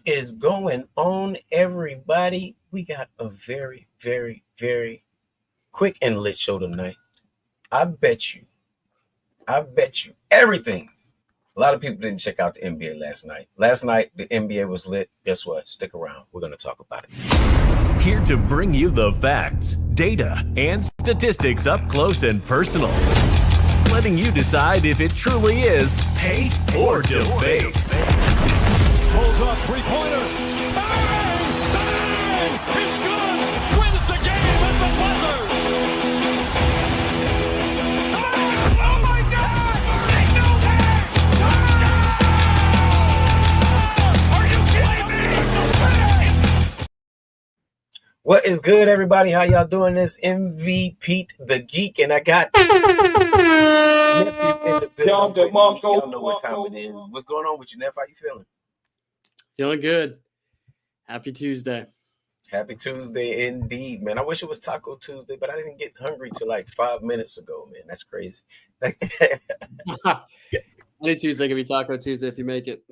is going on, everybody? We got a very, very, very quick and lit show tonight. I bet you, I bet you everything. A lot of people didn't check out the NBA last night. Last night, the NBA was lit. Guess what? Stick around. We're going to talk about it. Here to bring you the facts, data, and statistics up close and personal. Letting you decide if it truly is hate or debate. Pulls off three-pointer. Bang! Bang! It's good! Wins the game at the buzzer! Oh my God! They know that! Are you kidding me? What is good, everybody? How y'all doing? This MVP the Geek, and I got nephew in the building. Y'all know what time it is. What's going on with you, Neff? How you feeling? Feeling good. Happy Tuesday. Happy Tuesday indeed, man. I wish it was Taco Tuesday, but I didn't get hungry till like 5 minutes ago, man. That's crazy. Any Tuesday can be Taco Tuesday if you make it.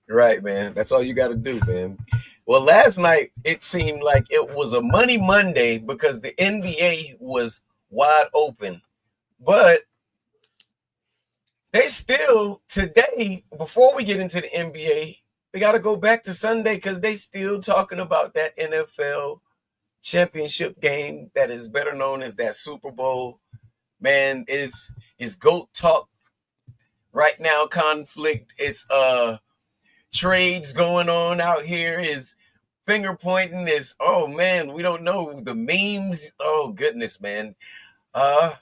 Right, man. That's all you got to do, man. Well, last night it seemed like it was a Money Monday because the NBA was wide open. But they still, today, before we get into the NBA, we got to go back to Sunday because they still talking about that NFL championship game that is better known as that Super Bowl. Man, is GOAT talk right now, conflict. It's trades going on out here. Is finger pointing. Is, oh man, we don't know the memes. Oh goodness, man. I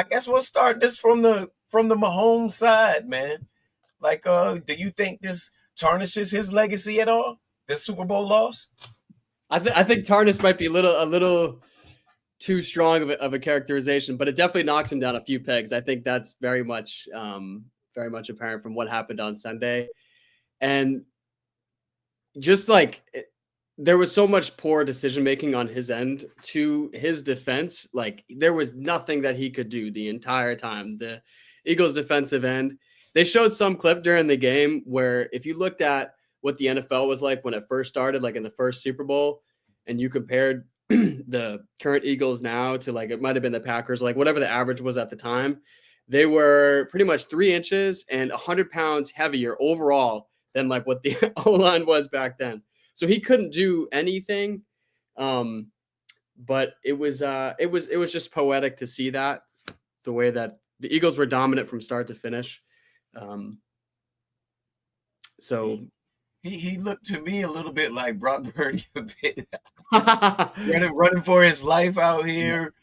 guess we'll start this from the Mahomes side, man. Like, do you think this tarnishes his legacy at all? This Super Bowl loss? I think tarnish might be a little too strong of a characterization, but it definitely knocks him down a few pegs. I think that's very much apparent from what happened on Sunday. And just like there was so much poor decision making on his end. To his defense, like there was nothing that he could do the entire time. The Eagles defensive end, they showed some clip during the game where if you looked at what the NFL was like when it first started, like in the first Super Bowl, and you compared the current Eagles now to like, it might've been the Packers, like whatever the average was at the time, they were pretty much 3 inches and 100 pounds heavier overall than like what the O-line was back then. So he couldn't do anything. But it was just poetic to see that, the way that the Eagles were dominant from start to finish. So he looked to me a little bit like Brock Purdy a bit. running for his life out here.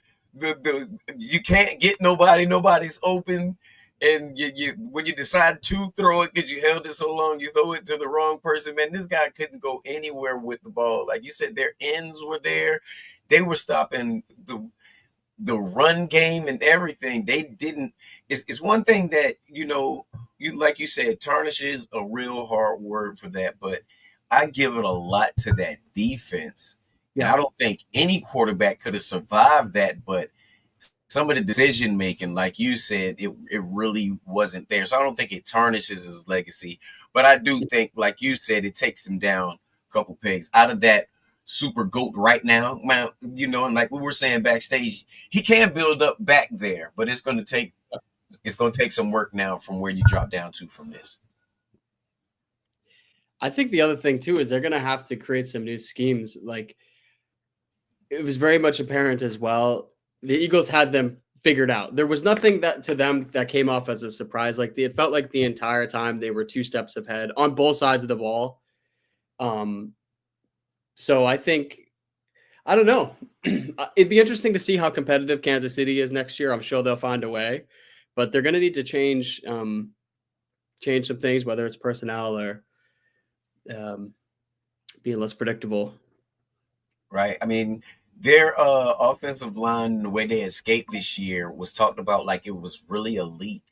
You can't get nobody. Nobody's open. And you when you decide to throw it because you held it so long, you throw it to the wrong person. Man, this guy couldn't go anywhere with the ball. Like you said, their ends were there. They were stopping the run game and everything. They didn't. It's one thing that, you like you said, tarnish is a real hard word for that. But I give it a lot to that defense. Yeah. And I don't think any quarterback could have survived that. But some of the decision making, like you said, it really wasn't there. So I don't think it tarnishes his legacy. But I do think, like you said, it takes him down a couple pegs out of that super GOAT right now. Man, and like we were saying backstage, he can build up back there, but it's going to take some work now from where you drop down to from this. I think the other thing too is they're going to have to create some new schemes. Like it was very much apparent as well. The Eagles had them figured out. There was nothing that to them that came off as a surprise. Like it felt like the entire time they were 2 steps ahead on both sides of the ball. So I think, I don't know. It'd be interesting to see how competitive Kansas City is next year. I'm sure they'll find a way, but they're going to need to change some things, whether it's personnel or being less predictable. Right. I mean, their offensive line, the way they escaped this year, was talked about like it was really elite,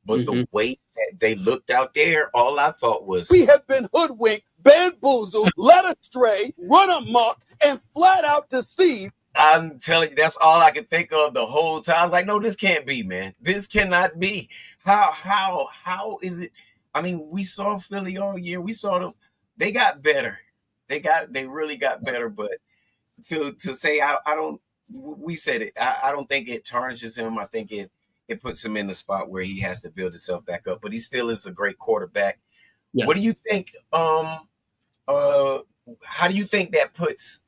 But the way that they looked out there, all I thought was, we have been hoodwinked, bamboozled, led astray, run amok, and flat out deceived. I'm telling you, that's all I could think of the whole time. I was like, no, this can't be, man. This cannot be. How is it? I mean, we saw Philly all year. We saw them. they got better. They really got better. But to say I don't, we said it. I don't think it tarnishes him. I think it puts him in the spot where he has to build himself back up. But he still is a great quarterback. What do Yes. you think? How do you think that puts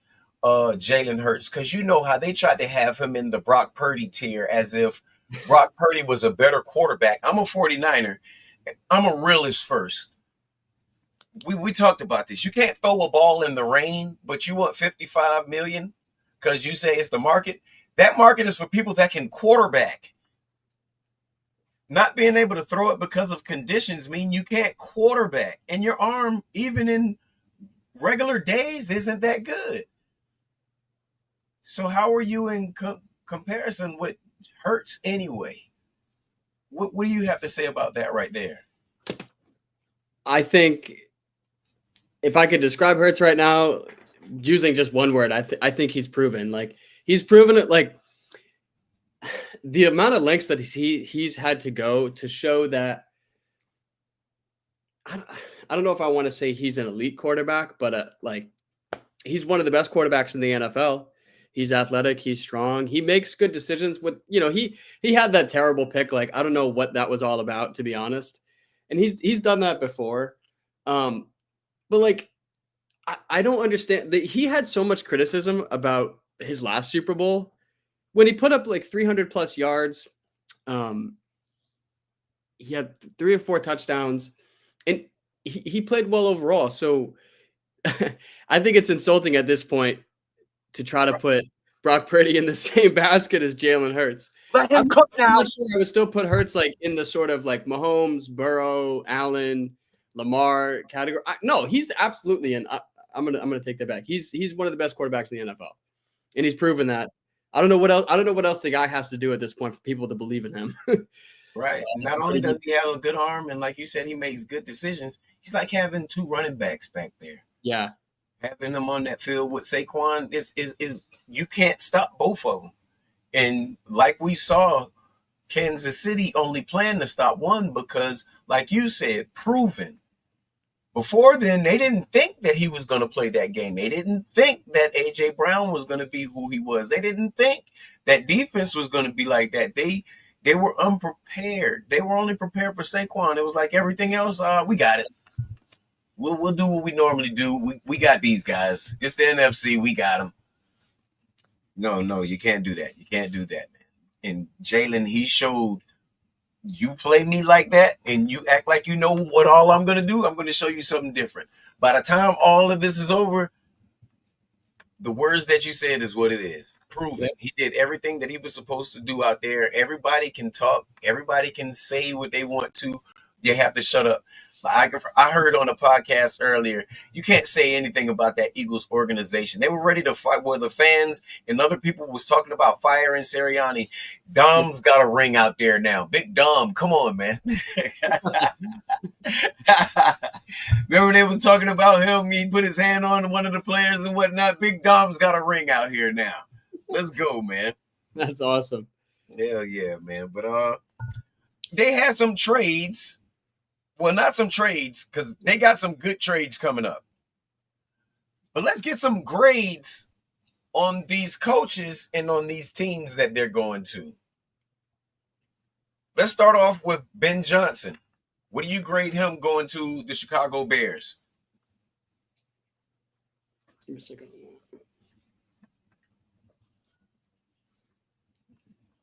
Jalen Hurts? Because you know how they tried to have him in the Brock Purdy tier as if Brock Purdy was a better quarterback. I'm a 49er. I'm a realist first. We talked about this. You can't throw a ball in the rain, but you want 55 million because you say it's the market. That market is for people that can quarterback. Not being able to throw it because of conditions mean you can't quarterback. And your arm, even in regular days, isn't that good. So how are you in comparison with Hurts anyway? What do you have to say about that right there? I think if I could describe Hurts right now using just one word, I think he's proven. Like he's proven it. Like the amount of lengths that he's had to go to show that. I don't know if I want to say he's an elite quarterback, but like he's one of the best quarterbacks in the NFL. He's athletic. He's strong. He makes good decisions. With he had that terrible pick. Like I don't know what that was all about, to be honest. And he's done that before. But like I don't understand that he had so much criticism about his last Super Bowl when he put up like 300 plus yards. He had 3 or 4 touchdowns, and he played well overall. So I think it's insulting at this point to try to put Brock Purdy in the same basket as Jalen Hurts. Let him cook now. I'm not sure I would still put Hurts like in the sort of like Mahomes, Burrow, Allen, Lamar category. No, he's absolutely I'm gonna take that back. He's one of the best quarterbacks in the NFL, and he's proven that. I don't know what else the guy has to do at this point for people to believe in him. Right. Not only does he have a good arm, and like you said, he makes good decisions. He's like having 2 running backs back there. Yeah. Having them on that field with Saquon is you can't stop both of them. And like we saw, Kansas City only planned to stop one because, like you said, proven. Before then, they didn't think that he was going to play that game. They didn't think that A.J. Brown was going to be who he was. They didn't think that defense was going to be like that. They were unprepared. They were only prepared for Saquon. It was like everything else, we got it. We'll do what we normally do. We got these guys. It's the NFC. We got them. No, you can't do that. You can't do that, man. And Jalen, he showed you play me like that and you act like you know what all I'm going to do. I'm going to show you something different. By the time all of this is over, the words that you said is what it is. Proven. He did everything that he was supposed to do out there. Everybody can talk. Everybody can say what they want to. You have to shut up. I heard on a podcast earlier, you can't say anything about that Eagles organization. They were ready to fight. Well, the fans and other people was talking about firing Sirianni. Dom's got a ring out there now. Big Dom, come on, man. Remember they was talking about him? He put his hand on one of the players and whatnot. Big Dom's got a ring out here now. Let's go, man. That's awesome. Hell yeah, man. But they had some trades. Well, not some trades, because they got some good trades coming up. But let's get some grades on these coaches and on these teams that they're going to. Let's start off with Ben Johnson. What do you grade him going to the Chicago Bears? Give me a second.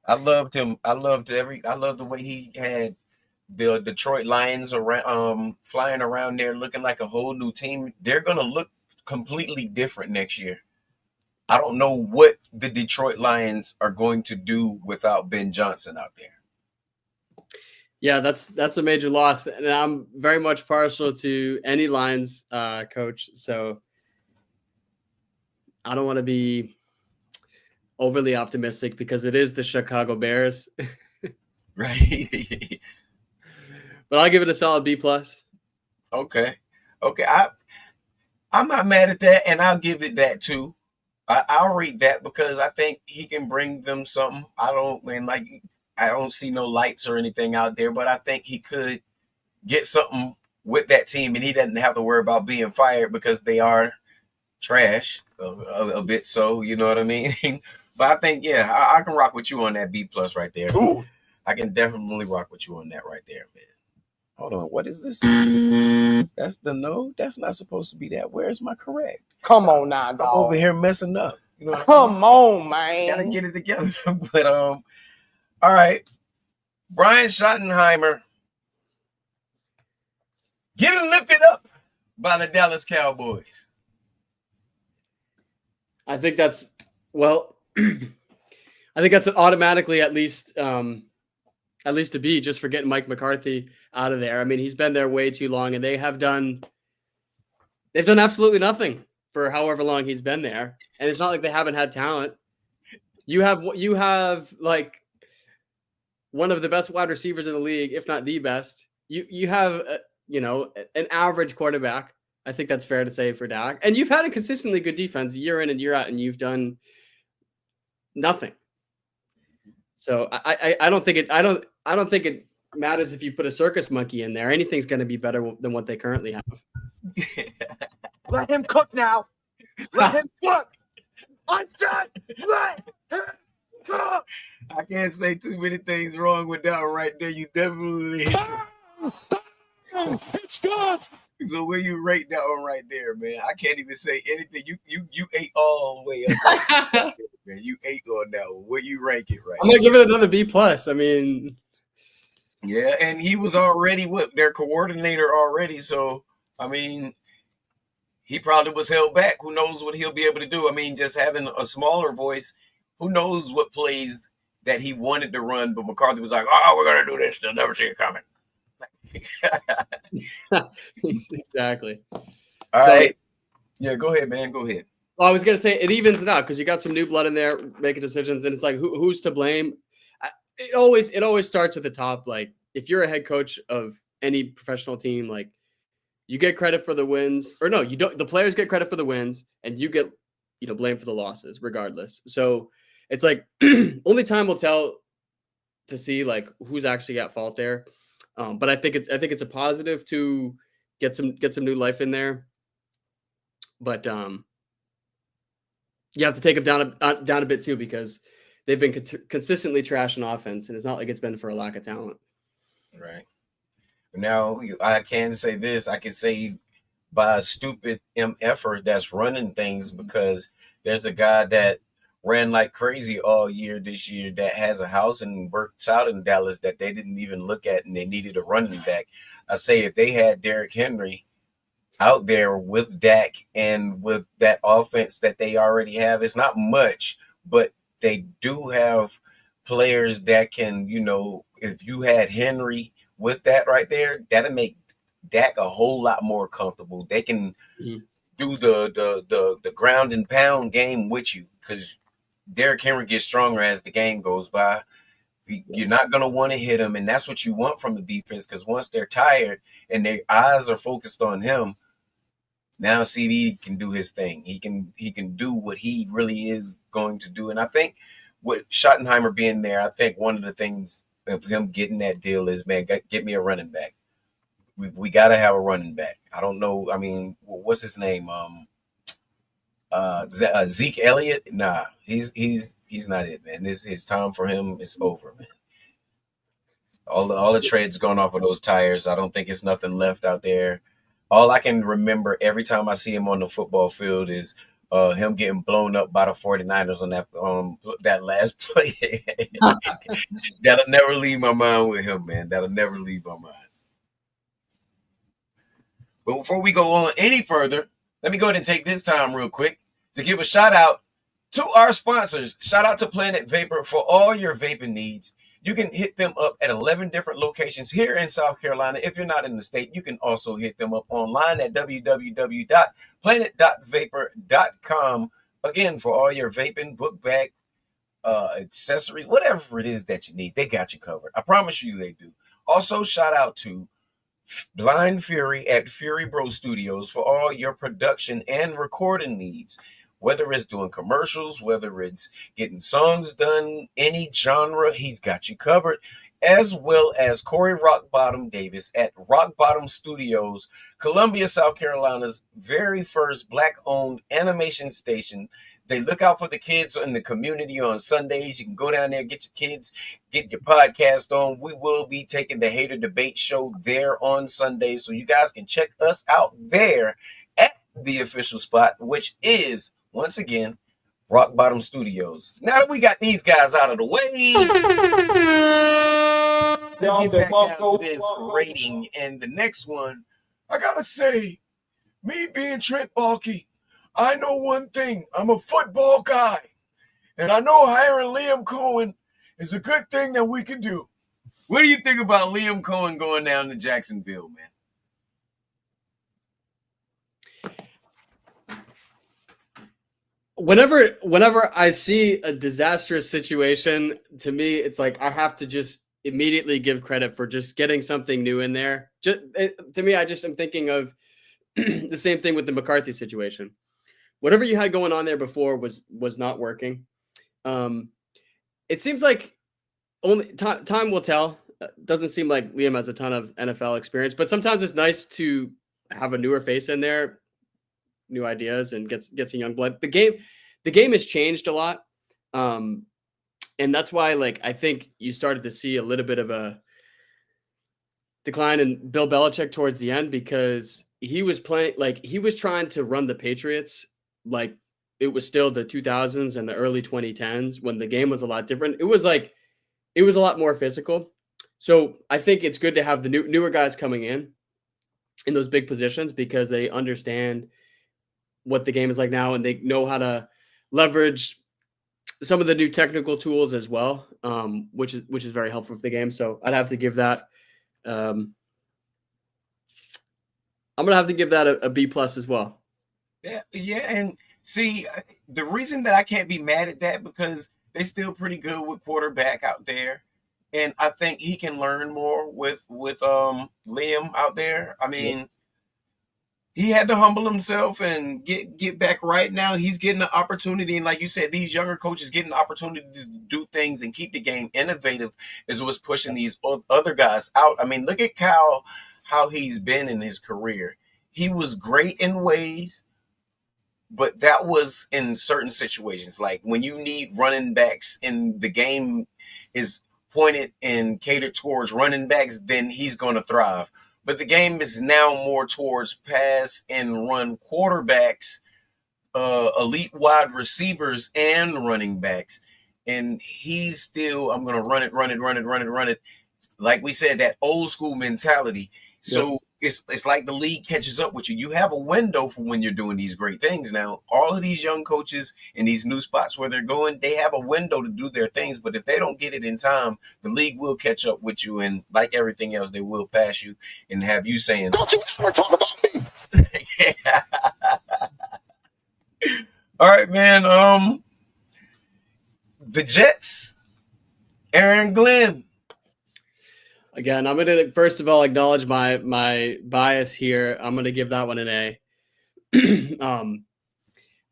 I loved him. I loved the way he had the Detroit Lions around, flying around there looking like a whole new team. They're going to look completely different next year. I don't know what the Detroit Lions are going to do without Ben Johnson out there. Yeah, that's a major loss. And I'm very much partial to any Lions coach. So I don't want to be overly optimistic because it is the Chicago Bears. Right. But I'll give it a solid B+. Okay. I'm not mad at that, and I'll give it that too. I'll rate that because I think he can bring them something. I don't see no lights or anything out there, but I think he could get something with that team, and he doesn't have to worry about being fired because they are trash a bit. So you know what I mean. But I think I can rock with you on that B+ right there. Ooh. I can definitely rock with you on that right there, man. Hold on, what is this? That's the no. That's not supposed to be that. Where's my correct? Come on now, I'm dog. over here messing up. You know what I mean? Come on, man. Gotta get it together. But all right, Brian Schottenheimer getting lifted up by the Dallas Cowboys. I think that's I think that's automatically at least a B just for getting Mike McCarthy out of there. I mean, he's been there way too long, and they've done absolutely nothing for however long he's been there. And it's not like they haven't had talent. You have like one of the best wide receivers in the league, if not the best. You have an average quarterback. I think that's fair to say for Dak. And you've had a consistently good defense year in and year out, and you've done nothing. So I don't think it matters if you put a circus monkey in there. Anything's going to be better than what they currently have. Let him cook now. Let him cook. I'm done. Let him cook. I can't say too many things wrong with that one right there. You definitely. It's good. So where you rate that one right there, man? I can't even say anything. You ate all the way up. Man, you ate on that one. Where you rank it right? I'm gonna give it another B+. I mean, yeah, and he was already their coordinator already. So I mean, he probably was held back. Who knows what he'll be able to do? I mean, just having a smaller voice. Who knows what plays that he wanted to run? But McCarthy was like, "Oh, we're gonna do this. They'll never see it coming." exactly. All right. Yeah, go ahead, man. Go ahead. Well, I was gonna say it evens it out because you got some new blood in there making decisions, and it's like who's to blame? It always starts at the top. Like if you're a head coach of any professional team, like you get credit for the wins, or no, you don't. The players get credit for the wins, and you get blamed for the losses, regardless. So it's like only time will tell to see like who's actually at fault there. But I think it's a positive to get some new life in there. But you have to take them down a bit too because they've been consistently trash in offense, and it's not like it's been for a lack of talent. Right. Now I can say this. I can say by a stupid MFer that's running things because there's a guy that ran like crazy all year this year that has a house and works out in Dallas that they didn't even look at, and they needed a running back. I say if they had Derrick Henry out there with Dak and with that offense that they already have, it's not much, but they do have players that can, if you had Henry with that right there, that'll make Dak a whole lot more comfortable. They can do the ground and pound game with you because Derrick Henry gets stronger as the game goes by. You're not going to want to hit him, and that's what you want from the defense because once they're tired and their eyes are focused on him, now CD can do his thing. He can do what he really is going to do. And I think with Schottenheimer being there, I think one of the things of him getting that deal is, man, get me a running back. We got to have a running back. I don't know. I mean, what's his name? Zeke Elliott? Nah, he's not it, man. His time for him is over, man. All the trades gone off of those tires. I don't think it's nothing left out there. All I can remember every time I see him on the football field is him getting blown up by the 49ers on that last play. That'll never leave my mind with him, man. That'll never leave my mind. But before we go on any further, let me go ahead and take this time real quick to give a shout out to our sponsors. Shout out to Planet Vapor for all your vaping needs. You can hit them up at 11 different locations here in South Carolina. If you're not in the state, you can also hit them up online at www.planet.vapor.com. Again, for all your vaping, book bag, accessories, whatever it is that you need, they got you covered. I promise you they do. Also, shout out to Blind Fury at Fury Bro Studios for all your production and recording needs. Whether it's doing commercials, whether it's getting songs done, any genre, he's got you covered. as well as Corey Rockbottom Davis at Rock Bottom Studios, Columbia, South Carolina's very first Black-owned animation station. They look out for the kids in the community on Sundays. You can go down there, get your kids, get your podcast on. We will be taking the Hater Debate Show there on Sundays, so you guys can check us out there at the official spot, which is, once again, Rock Bottom Studios. Now that we got these guys out of the way, let's get back down to this rating. And the next one, I gotta say, me being Trent Baalke, I know one thing. I'm a football guy. And I know hiring Liam Cohen is a good thing that we can do. What do you think about Liam Cohen going down to Jacksonville, man? Whenever I see a disastrous situation, to me, it's like I have to just immediately give credit for just getting something new in there. To me, I just am thinking of the same thing with the McCarthy situation. Whatever you had going on there before was not working. It seems like only time will tell. Doesn't seem like Liam has a ton of NFL experience, but sometimes it's nice to have a newer face in there, new ideas, and gets some young blood. The game has changed a lot, and that's why, like, I think you started to see a little bit of a decline in Bill Belichick towards the end, because he was trying to run the Patriots like it was still the 2000s and the early 2010s when the game was a lot different. It was a lot more physical. So I think it's good to have the newer guys coming in those big positions, because they understand what the game is like now, and they know how to leverage some of the new technical tools as well, which is very helpful for the game. So I'd have to give that. I'm gonna have to give that a B+ as well. Yeah, and see, the reason that I can't be mad at that, because they're still pretty good with quarterback out there, and I think he can learn more with Liam out there. I mean, he had to humble himself and get back right. Now he's getting an opportunity, and like you said, these younger coaches getting the opportunity to do things and keep the game innovative is what's pushing these other guys out. I mean, look at Kyle, how he's been in his career. He was great in ways, but that was in certain situations. Like when you need running backs and the game is pointed and catered towards running backs, then he's going to thrive. But the game is now more towards pass and run quarterbacks, elite wide receivers, and running backs. And he's still, I'm going to run it. Like we said, that old school mentality. So it's like the league catches up with you. You have a window for when you're doing these great things. Now, all of these young coaches in these new spots where they're going, they have a window to do their things. But if they don't get it in time, the league will catch up with you. And like everything else, they will pass you and have you saying, "Don't you ever talk about me." Yeah. All right, man. The Jets, Aaron Glenn. Again, I'm going to first of all acknowledge my bias here. I'm going to give that one an A.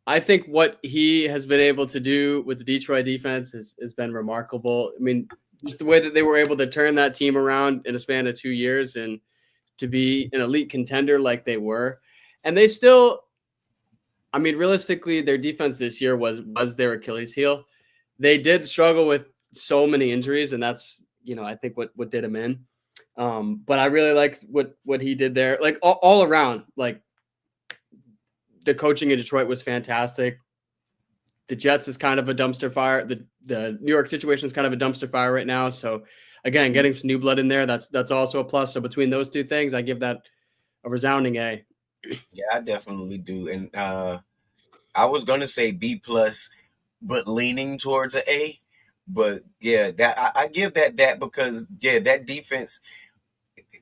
I think what he has been able to do with the Detroit defense has been remarkable. I mean, just the way that they were able to turn that team around in a span of 2 years and to be an elite contender like they were. And they still, I mean, realistically, their defense this year was their Achilles heel. They did struggle with so many injuries, and that's, I think what did him in. But I really liked what he did there. Like all around, like the coaching in Detroit was fantastic. The Jets is kind of a dumpster fire. The New York situation is kind of a dumpster fire right now. So again, getting some new blood in there, that's also a plus. So between those two things, I give that a resounding A. Yeah, I definitely do. And I was going to say B+, but leaning towards an A. But yeah, that I give that because that defense.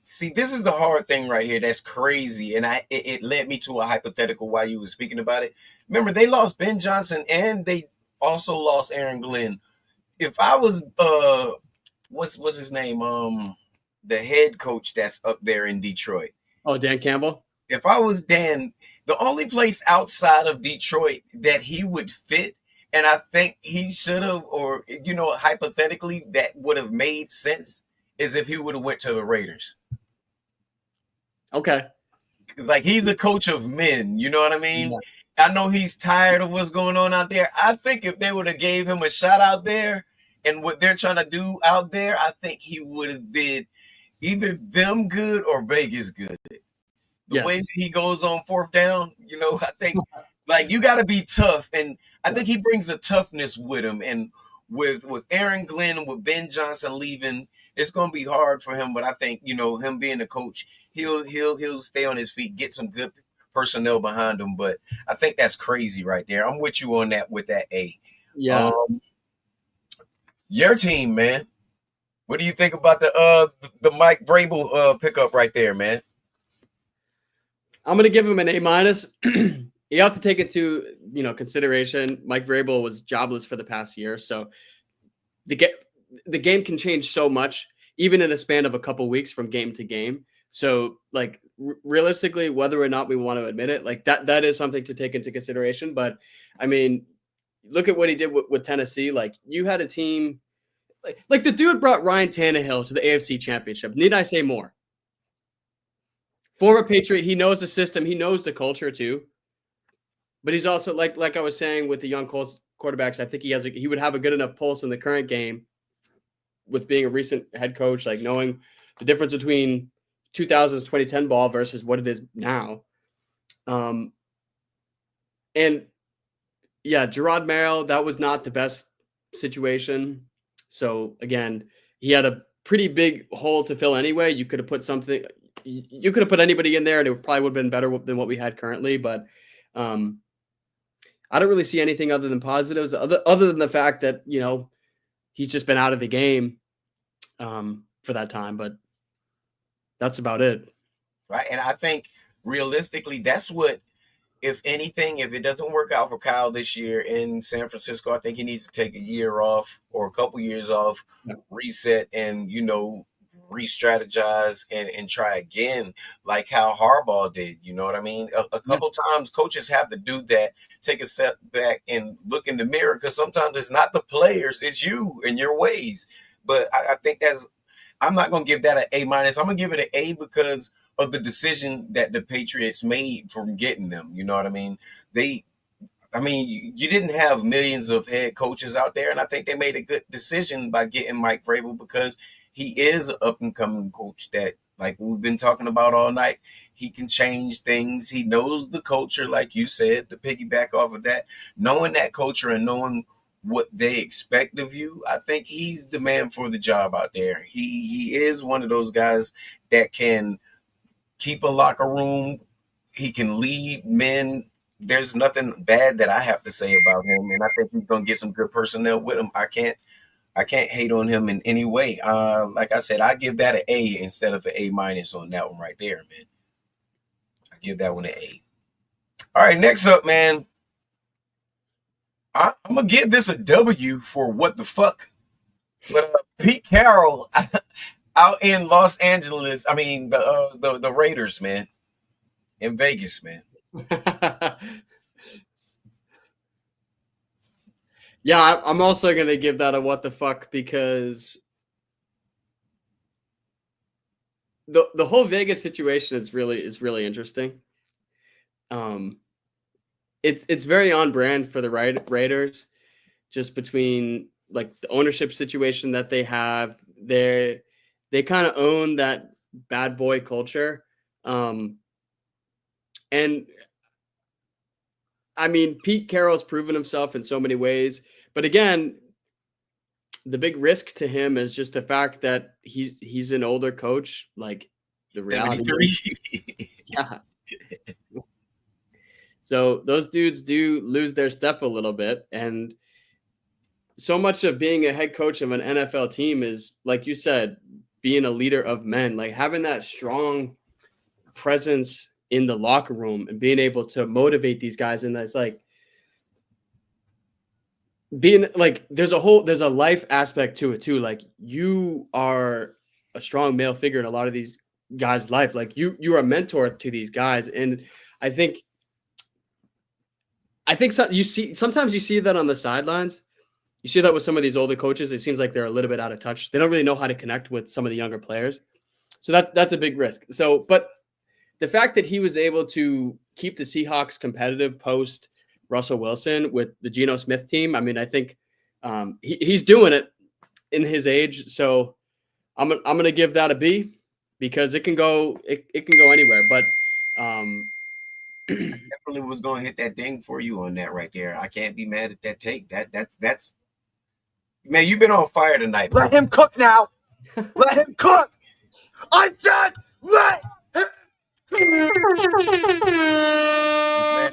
See, this is the hard thing right here. That's crazy, and it led me to a hypothetical while you were speaking about it. Remember, they lost Ben Johnson, and they also lost Aaron Glenn. If I was what's his name, the head coach that's up there in Detroit. Oh, Dan Campbell. If I was Dan, the only place outside of Detroit that he would fit. And I think he should have, or, hypothetically, that would have made sense, is if he would have went to the Raiders. Okay. Cause like he's a coach of men, you know what I mean? Yeah. I know he's tired of what's going on out there. I think if they would have gave him a shot out there and what they're trying to do out there, I think he would have did either them good or Vegas good. The way that he goes on fourth down, you know, I think like you got to be tough, and I think he brings a toughness with him. And with Aaron Glenn and with Ben Johnson leaving, it's going to be hard for him. But I think, you know, him being a coach, he'll stay on his feet, get some good personnel behind him. But I think that's crazy right there. I'm with you on that with that A. Yeah. Your team, man. What do you think about the Mike Vrabel pickup right there, man? I'm going to give him an A-. You have to take into, you know, consideration Mike Vrabel was jobless for the past year. So the game can change so much, even in a span of a couple weeks from game to game. So like realistically, whether or not we want to admit it, like that is something to take into consideration. But I mean, look at what he did with Tennessee. Like you had a team like the dude brought Ryan Tannehill to the AFC Championship. Need I say more? Former Patriot, he knows the system, he knows the culture too. But he's also like I was saying with the young Colts quarterbacks, I think he would have a good enough pulse in the current game with being a recent head coach, like knowing the difference between 2000s 2010 ball versus what it is now. And yeah, Gerard Merrill, that was not the best situation. So again, he had a pretty big hole to fill anyway. You could have put anybody in there and it probably would have been better than what we had currently. But I don't really see anything other than positives, other than the fact that, you know, he's just been out of the game for that time. But that's about it. Right. And I think realistically, that's what, if anything, if it doesn't work out for Kyle this year in San Francisco, I think he needs to take a year off or a couple years off, reset, and, you know, re-strategize and try again, like how Harbaugh did. You know what I mean? A couple times coaches have to do that, take a step back and look in the mirror, because sometimes it's not the players, it's you and your ways. But I think I'm not going to give that an A-. I'm going to give it an A because of the decision that the Patriots made from getting them. You know what I mean? You didn't have millions of head coaches out there, and I think they made a good decision by getting Mike Vrabel because he is an up-and-coming coach that, like we've been talking about all night, he can change things. He knows the culture, like you said, to piggyback off of that. Knowing that culture and knowing what they expect of you, I think he's the man for the job out there. He is one of those guys that can keep a locker room. He can lead men. There's nothing bad that I have to say about him, and I think he's going to get some good personnel with him. I can't hate on him in any way. Like I said, I give that an A instead of an A- on that one right there, man. I give that one an A. All right, next up, man. I'm going to give this a W for what the fuck. But Pete Carroll out in Los Angeles, the Raiders, man. In Vegas, man. Yeah, I'm also going to give that a what the fuck because the whole Vegas situation is really interesting. It's very on brand for the Raiders, just between like the ownership situation that they have. They kind of own that bad boy culture. And I mean, Pete Carroll's proven himself in so many ways, but again, the big risk to him is just the fact that he's an older coach. Like the reality, yeah. So those dudes do lose their step a little bit, and so much of being a head coach of an NFL team is, like you said, being a leader of men, like having that strong presence in the locker room and being able to motivate these guys. And that's like being like, there's a life aspect to it too. Like you are a strong male figure in a lot of these guys' life. Like you are a mentor to these guys. And I think sometimes you see that on the sidelines, You see that with some of these older coaches. It seems like they're a little bit out of touch. They don't really know how to connect with some of the younger players. So that's a big risk. So, but the fact that he was able to keep the Seahawks competitive post Russell Wilson with the Geno Smith team, I mean, I think he's doing it in his age. So I'm going to give that a B because it can go anywhere. But Definitely was going to hit that ding for you on that right there. I can't be mad at that take. That's man, you've been on fire tonight. Bro. Let him cook now. Let him cook. I said let him Man,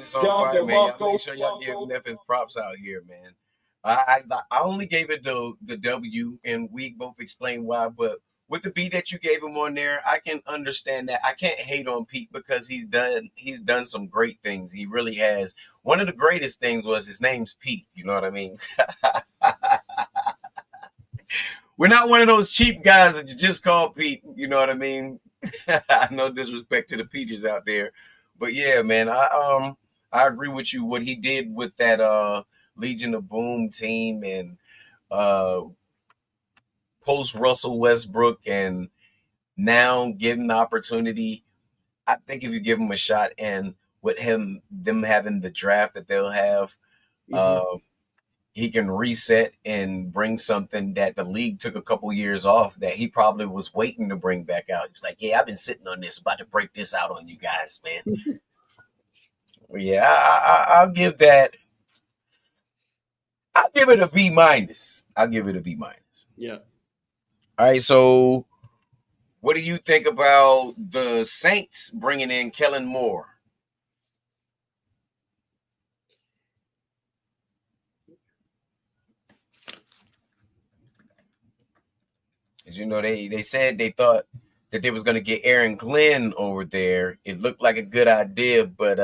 it's on fire, man. Y'all make sure y'all give Memphis props out here, man. I only gave it the W, and we both explained why. But with the B that you gave him on there, I can understand that. I can't hate on Pete because he's done some great things. He really has. One of the greatest things was his name's Pete. You know what I mean? We're not one of those cheap guys that you just call Pete. You know what I mean? No disrespect to the Peters out there, but yeah, man, I agree with you. What he did with that Legion of Boom team and post Russell Westbrook, and now given the opportunity, I think if you give him a shot, and with them having the draft that they'll have, he can reset and bring something that the league took a couple years off that he probably was waiting to bring back out. He's like, yeah, I've been sitting on this, about to break this out on you guys, man. Yeah, I'll give that. I'll give it a B minus. Yeah. All right, so what do you think about the Saints bringing in Kellen Moore? As you know, they said they thought that they was going to get Aaron Glenn over there. It looked like a good idea, but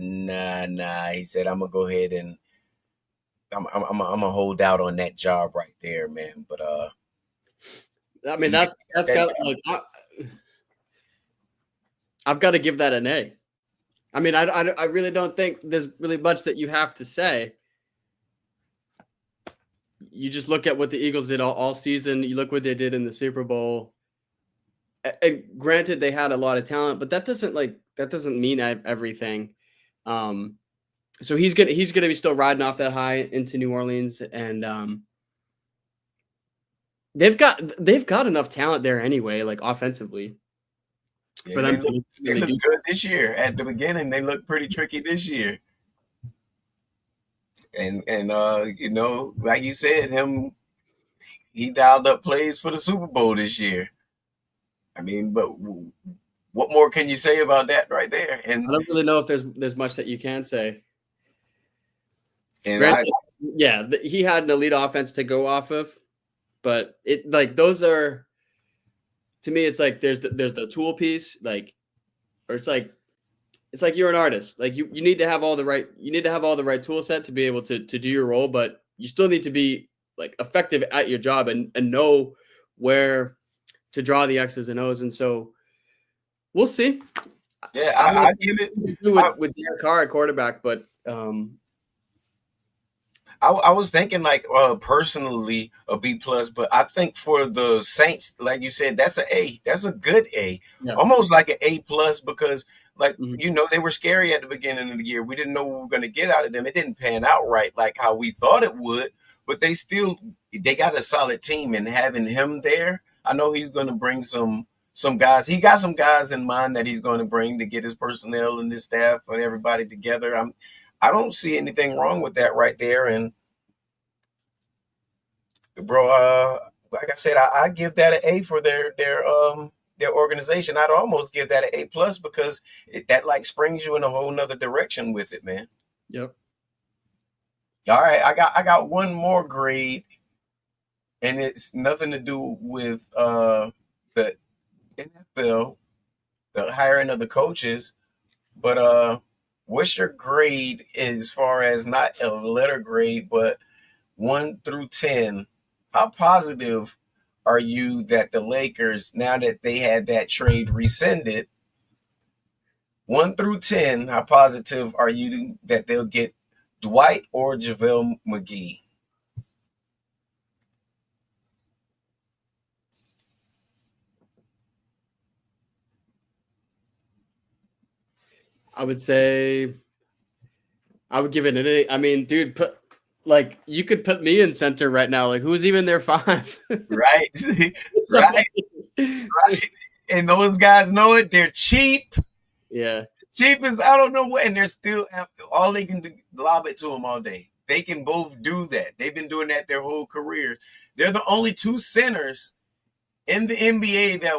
nah. He said, I'm gonna go ahead and I'm gonna hold out on that job right there, man. But I mean, that's got like I've got to give that an A. I mean, I really don't think there's really much that you have to say. You just look at what the Eagles did all season. You look what they did in the Super Bowl. And granted, they had a lot of talent, but that doesn't mean everything. So he's gonna be still riding off that high into New Orleans, and they've got enough talent there anyway, like offensively. yeah, For them they look good this year. At the beginning, they look pretty tricky this year. And you know, like you said, he dialed up plays for the Super Bowl this year. I mean, but what more can you say about that right there? And I don't really know if there's much that you can say. And he had an elite offense to go off of, but it like those are, to me, it's like there's the tool piece, like, or it's like you're an artist. Like you need to have all the right tool set to be able to do your role, but you still need to be like effective at your job and know where to draw the X's and O's. And so we'll see. Yeah, I give it with Derek Carr at quarterback, but I was thinking like personally a B plus, but I think for the Saints, like you said, that's an A. That's a good A, almost like an A plus, because like you know, they were scary at the beginning of the year. We didn't know what we were going to get out of them. It didn't pan out right like how we thought it would, but they got a solid team, and having him there, I know he's going to bring some guys. He got some guys in mind that he's going to bring to get his personnel and his staff and everybody together. I don't see anything wrong with that right there. And bro, like I said, I give that an A for their organization. I'd almost give that an A plus, because that like springs you in a whole nother direction with it, man. Yep. All right, I got one more grade, and it's nothing to do with the NFL, the hiring of the coaches, but what's your grade as far as not a letter grade, but 1 through 10? How positive are you that the Lakers, now that they had that trade rescinded, 1 through 10, how positive are you that they'll get Dwight or JaVale McGee? I would say I would give it an 8. I mean, dude, you could put me in center right now. Like, who's even their 5? Right. Right. Right. And those guys know it. They're cheap. Yeah. Cheap as I don't know what, and they're still all they can do, lob it to them all day. They can both do that. They've been doing that their whole career. They're the only 2 centers in the NBA that,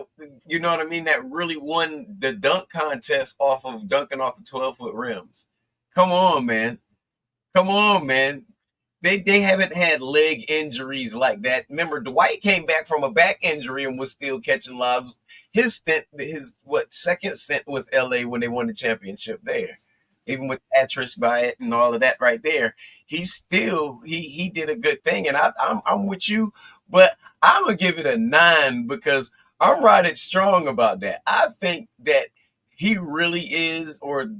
you know what I mean, that really won the dunk contest off of dunking off of 12-foot rims. Come on, man. Come on, man. They haven't had leg injuries like that. Remember, Dwight came back from a back injury and was still catching lobs. His second stint with LA when they won the championship there, even with Patrice Bryant and all of that right there, he did a good thing. And I'm with you, but I'm gonna give it a 9 because I'm riding strong about that. I think that he really is, or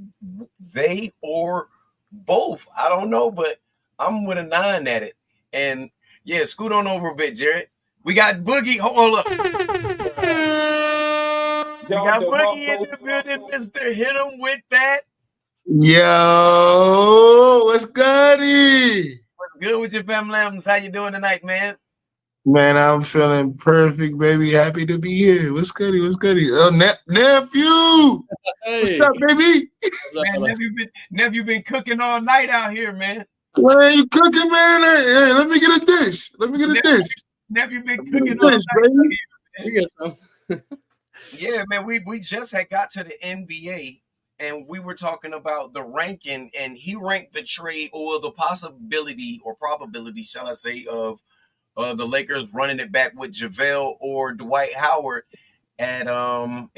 they, or both. I don't know, but I'm with a 9 at it. And yeah, scoot on over a bit, Jared. We got Boogie. Hold up. We got Boogie in the building, Mr. Hit him with that. Yo, what's good? What's good with your family? How you doing tonight, man? Man, I'm feeling perfect, baby. Happy to be here. What's good? What's good? Nephew! Hey. What's up, baby? Man, nephew been cooking all night out here, man. What are you cooking, man? Hey, let me get a dish. Nephew been cooking all night baby. out here, You get some. Yeah, man, we just had got to the NBA and we were talking about the ranking, and he ranked the trade or the possibility or probability, shall I say, of the Lakers running it back with JaVale or Dwight Howard at and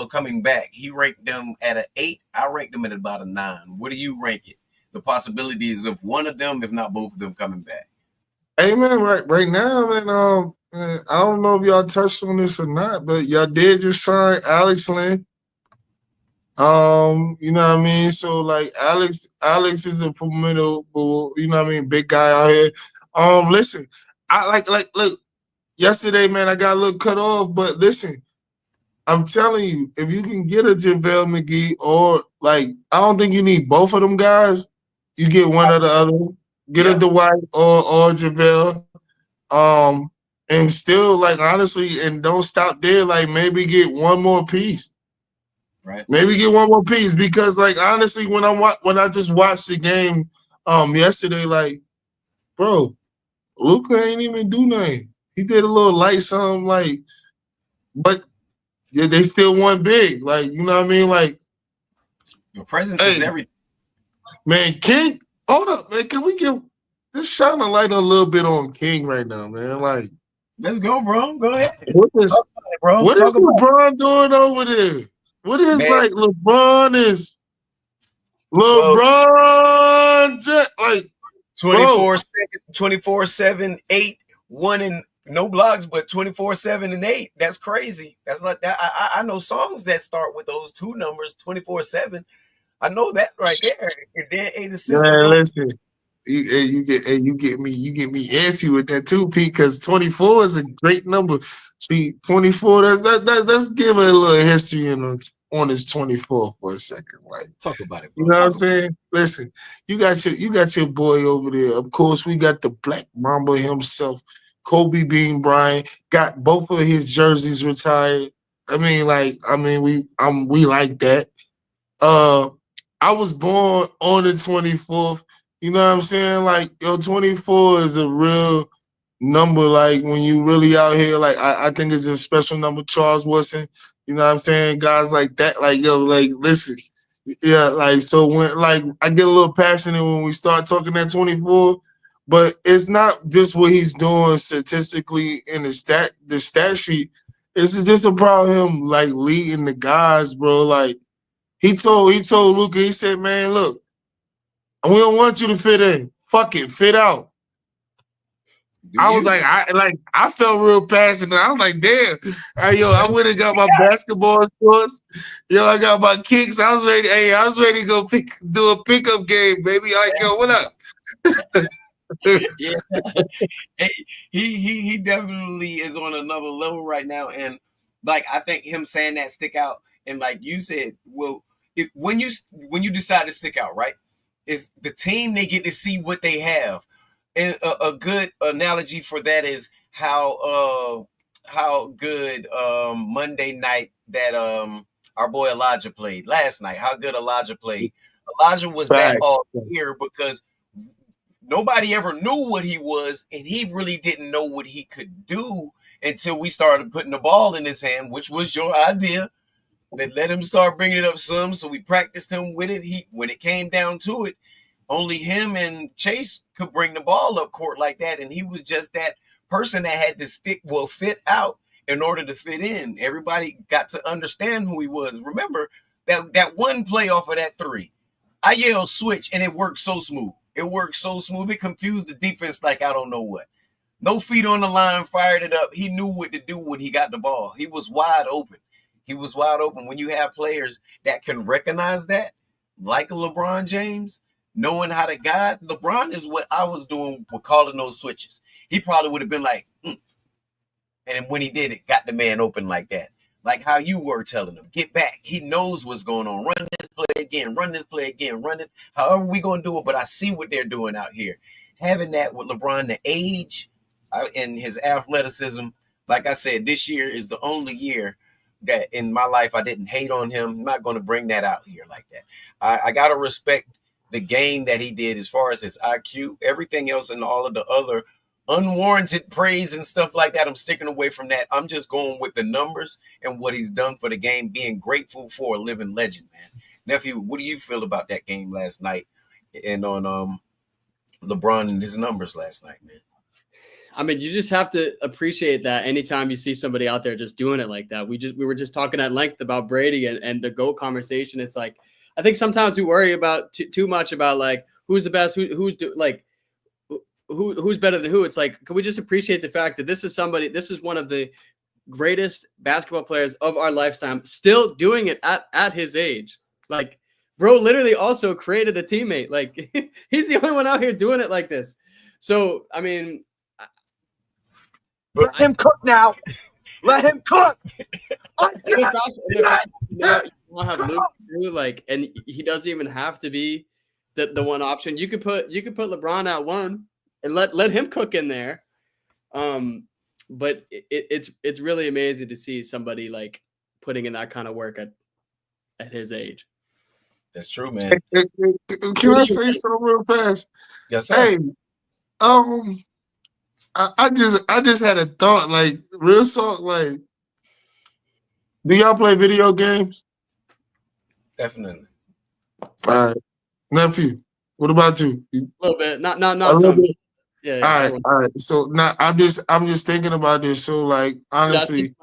coming back. He ranked them at an 8. I ranked them at about a 9. What do you rank it? The possibilities of one of them, if not both of them, coming back. Hey, man, right now, man, I don't know if y'all touched on this or not, but y'all did just sign Alex Len. You know what I mean? So like Alex is a formidable, you know what I mean, big guy out here. Listen, I look, yesterday, man, I got a little cut off, but listen, I'm telling you, if you can get a JaVale McGee, or like, I don't think you need both of them guys. You get one or the other. Get a Dwight or JaVale. And still, like, honestly, and don't stop there. Like, maybe get one more piece. Right. Maybe get one more piece, because, like, honestly, when I just watched the game yesterday, like, bro, Luka ain't even do nothing. He did a little light something, like, but they still won big. Like, you know what I mean? Like, your presence is everything. Man, King, hold up, man. Can we just shine a light a little bit on King right now, man? Like, let's go, bro. Go ahead. What is LeBron doing over there? What is, man, like LeBron is like 24/7, 8, 1 and no blocks, but 24/7 and 8. That's crazy. That's like that. I know songs that start with those 2 numbers, 24/7. I know that right there. Is there 8 assists? Man, listen. You get me antsy with that too, Pete, because 24 is a great number. See, 24, let's give it a little history on his 24 for a second. Like, talk about it, bro. You know what I'm saying? Listen, you got your boy over there. Of course, we got the Black Mamba himself, Kobe Bean Bryant, got both of his jerseys retired. We like that. I was born on the 24th. You know what I'm saying? Like, 24 is a real number. Like, when you really out here, like, I think it's a special number. Charles Woodson, you know what I'm saying? Guys like that, like, like, listen. Yeah, like, so when, like, I get a little passionate when we start talking that 24, but it's not just what he's doing statistically in the stat sheet. It's just about him, like, leading the guys, bro. Like, he told Luka, he said, man, look, we don't want you to fit in. Fuck it, fit out. I was like, I felt real passionate. I was like, damn. I went and got my basketball shorts. I got my kicks. I was ready. Hey, I was ready to go do a pickup game, baby. Like, what up? Yeah. Hey, he definitely is on another level right now. And like, I think him saying that stick out. And like you said, well, when you decide to stick out, right? Is the team, they get to see what they have. And a good analogy for that is how good Monday night that our boy Elijah played last night. How good Elijah played. Elijah was that all year because nobody ever knew what he was, and he really didn't know what he could do until we started putting the ball in his hand, which was your idea. That let him start bringing it up some, so we practiced him with it. When it came down to it, only him and Chase could bring the ball up court like that, and he was just that person that had to fit out in order to fit in. Everybody got to understand who he was. Remember that one play off of that three, I yelled switch, and it worked so smooth. It confused the defense like I don't know what. No feet on the line, fired it up. He knew what to do when he got the ball. He was wide open. When you have players that can recognize that, like a LeBron James, knowing how to guide. LeBron is what I was doing with calling those switches. He probably would have been like, and when he did it, got the man open like that. Like how you were telling him, get back. He knows what's going on. Run this play again, run it. However we going to do it, but I see what they're doing out here. Having that with LeBron, the age and his athleticism, like I said, this year is the only year that in my life I didn't hate on him. I'm not going to bring that out here like that. I got to respect the game that he did as far as his IQ, everything else, and all of the other unwarranted praise and stuff like that. I'm sticking away from that. I'm just going with the numbers and what he's done for the game, being grateful for a living legend, man. Nephew, what do you feel about that game last night and on LeBron and his numbers last night, man? I mean, you just have to appreciate that anytime you see somebody out there just doing it like that. We were just talking at length about Brady and the GOAT conversation. It's like, I think sometimes we worry about too much about like who's the best, who's better than who. It's like, can we just appreciate the fact that this is one of the greatest basketball players of our lifetime, still doing it at his age. Like, bro literally also created a teammate. Like, he's the only one out here doing it like this. So, I mean, let him cook now. Let him cook. You have Luke too, like, and he doesn't even have to be the one option. You could put LeBron at one and let him cook in there. But it's really amazing to see somebody like putting in that kind of work at his age. That's true, man. Can I say something real fast? Yes, sir. Hey, I just had a thought, like real talk, like, do y'all play video games? Definitely. All right, nephew. What about you? A little bit, not a little bit. Yeah. All right. So now I'm just thinking about this. So like honestly,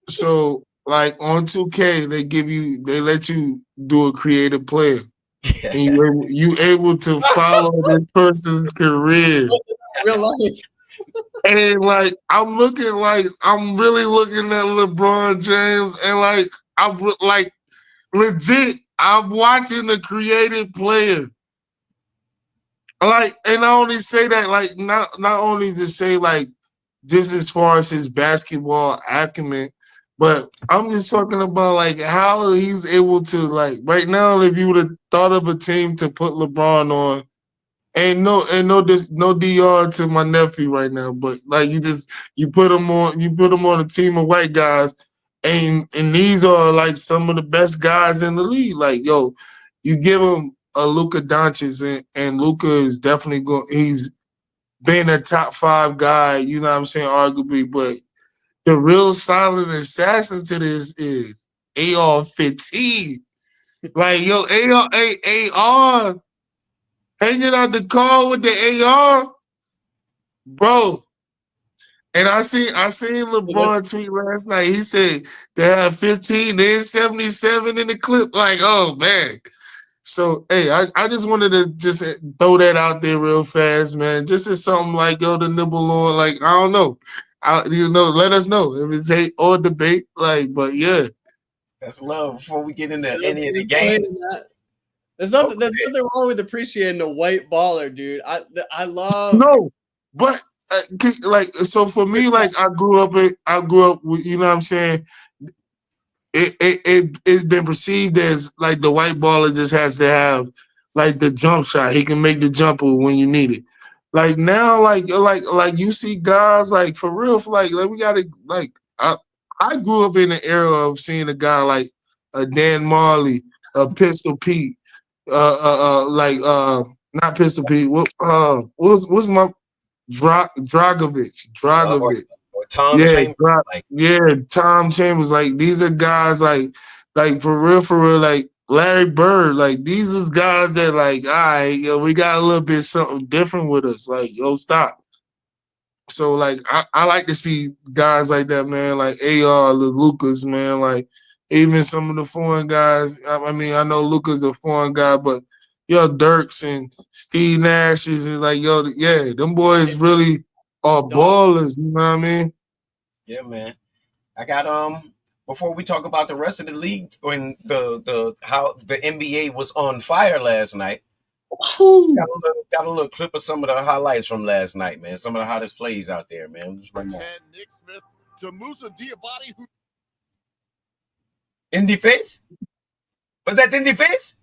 so like on 2K they let you do a creative player. And you able to follow this person's career. Real life. And like I'm really looking at LeBron James, and like I'm like legit, I'm watching the creative player. Like, and I only say that like not only to say like this as far as his basketball acumen, but I'm just talking about like how he's able to, like, right now, if you would have thought of a team to put LeBron on, ain't no DR to my nephew right now, but like you put him on a team of white guys, and these are like some of the best guys in the league. Like, yo, you give him a Luka Doncic, and Luka is definitely he's been a top 5 guy, you know what I'm saying, arguably, but the real silent assassin to this is AR-15. Like, yo, AR hanging out the car with the AR, bro. And I seen LeBron tweet last night. He said they have 15, then 77 in the clip. Like, oh man. So hey, I just wanted to just throw that out there real fast, man. Just as something like, yo, to nibble on. Like, I don't know. Let us know if it's hate or debate. Like, but yeah. That's love before we get into any of the games. There's nothing wrong with appreciating a white baller, dude. I love. No, but like, so for me, like I grew up with, you know what I'm saying, it's been perceived as like the white baller just has to have like the jump shot. He can make the jumper when you need it. Like now, like you see guys like for real, like we gotta like I grew up in the era of seeing a guy like a Dan Marley, a Pistol Pete, not Pistol Pete. What's my Dragovich? Or Tom Yeah, Chambers. Like, yeah, Tom Chambers. Like these are guys like for real, like Larry Bird. Like these are guys that like, all right, yo, we got a little bit something different with us. Like, yo, stop. So like I like to see guys like that, man, like AR, Lucas, man, like even some of the foreign guys. I mean, I know Lucas a foreign guy, but yo, Dirks and Steve Nash is like, yo, yeah, them boys really are ballers, you know what I mean? yeah, man. I got before we talk about the rest of the league when the how the NBA was on fire last night. Got a little clip of some of the highlights from last night, man. Some of the hottest plays out there, man. Just right now. Nick Smith to Musa Diabate, who In defense? Was that in defense?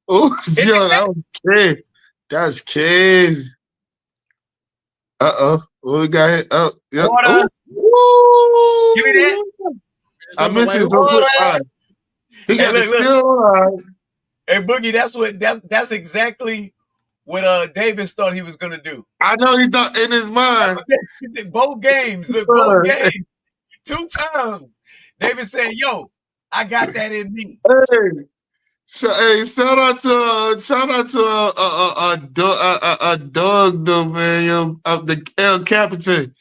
Oh, yo, that was crazy. That's crazy. What we got here? Oh, yeah. Water. Woo! Give me that. I missed it. Water. He got Hey, the look. steal. Hey, Boogie, that's exactly what Davis thought he was gonna do. I know he thought in his mind. He did both games. Look, both games. 2 times. Davis said, "Yo, I got that in me." Hey, so hey, shout out to dog though, man. Yo, of the El Capitan,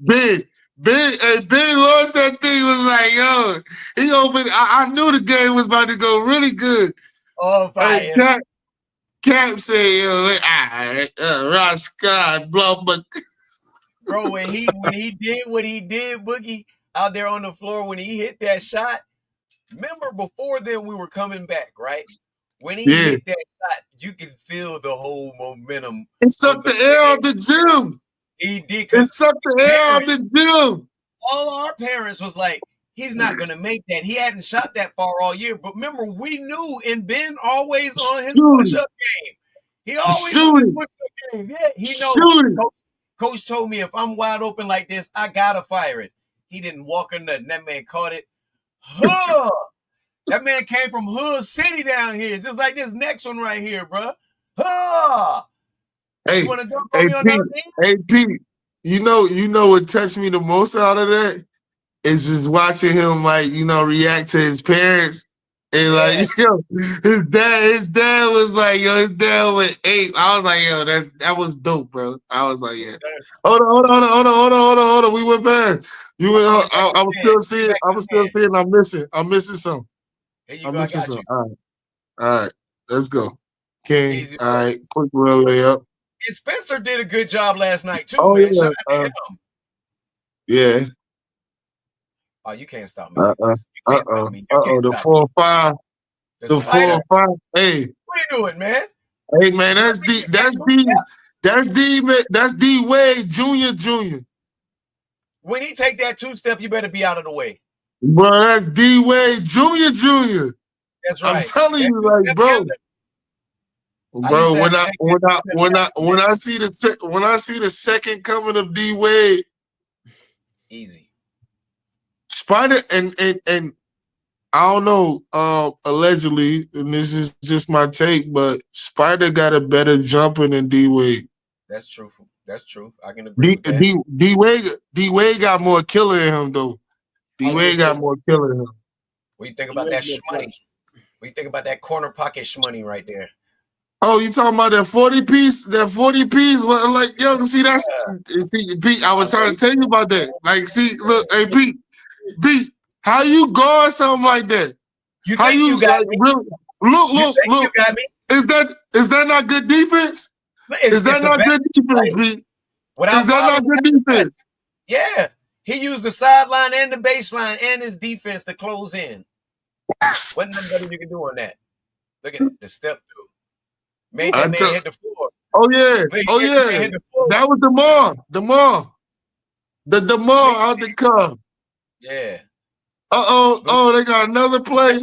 big. Hey, Big lost that thing. Was like, yo, he opened. I knew the game was about to go really good. Oh, fire. Hey, Cap said, yo, Ross Scott, blah, but Bro, when he did what he did, Boogie, out there on the floor when he hit that shot. Remember before then we were coming back, right? When he hit that shot, you could feel the whole momentum. It sucked the air out the gym. He did. It sucked the air out the gym. All our parents was like, he's not gonna make that. He hadn't shot that far all year. But remember, we knew, and Ben always on his push-up game. He always on his push-up game. Yeah, he knows. Coach told me if I'm wide open like this, I gotta fire it. He didn't walk or nothing. That man caught it. Huh. That man came from Hood City down here, just like this next one right here, bro. Huh. Hey, Pete, you know what touched me the most out of that is just watching him react to his parents and his dad was like, yo, his dad went 8. I was like, yo, that was dope, bro. I was like, yeah. Hold on. We went back. You went. I was still seeing. I'm missing some. I'm missing some. All right. Let's go. King. Easy, all right. Quick real layup. And Spencer did a good job last night too, Yeah. man. Shout out to him. Yeah. Oh, you can't stop me. The 4-5. The 4-5. Hey. What are you doing, man? Hey, man, that's D Wade Jr. When he take that 2-step, you better be out of the way. Bro, that's D Wade Jr. That's right. I'm telling you, like, bro. Bro, when I see the second coming of D Wade, easy. Spider and I don't know, allegedly, and this is just my take, but Spider got a better jumper than D Wade. That's true. I can agree with that. D Wade got more killer in him though. D Wade got more killer in him. What do you think about that shmoney? What do you think about that corner pocket shmoney right there? Oh, you talking about that 40 piece? That 40 piece? Well, like, yo, see, Pete, I was trying to tell you about that. Like, see, look, hey, Pete, how you guard something like that? You think you got me? Look. You got me? Is that not good defense? Is that not good defense, Pete? Is that not good defense? Yeah. He used the sideline and the baseline and his defense to close in. What nothing you can do on that? Look at it, the step through. Made that man hit the floor. Oh yeah. That was DeMar. DeMar out the cup. Yeah. Oh, they got another play.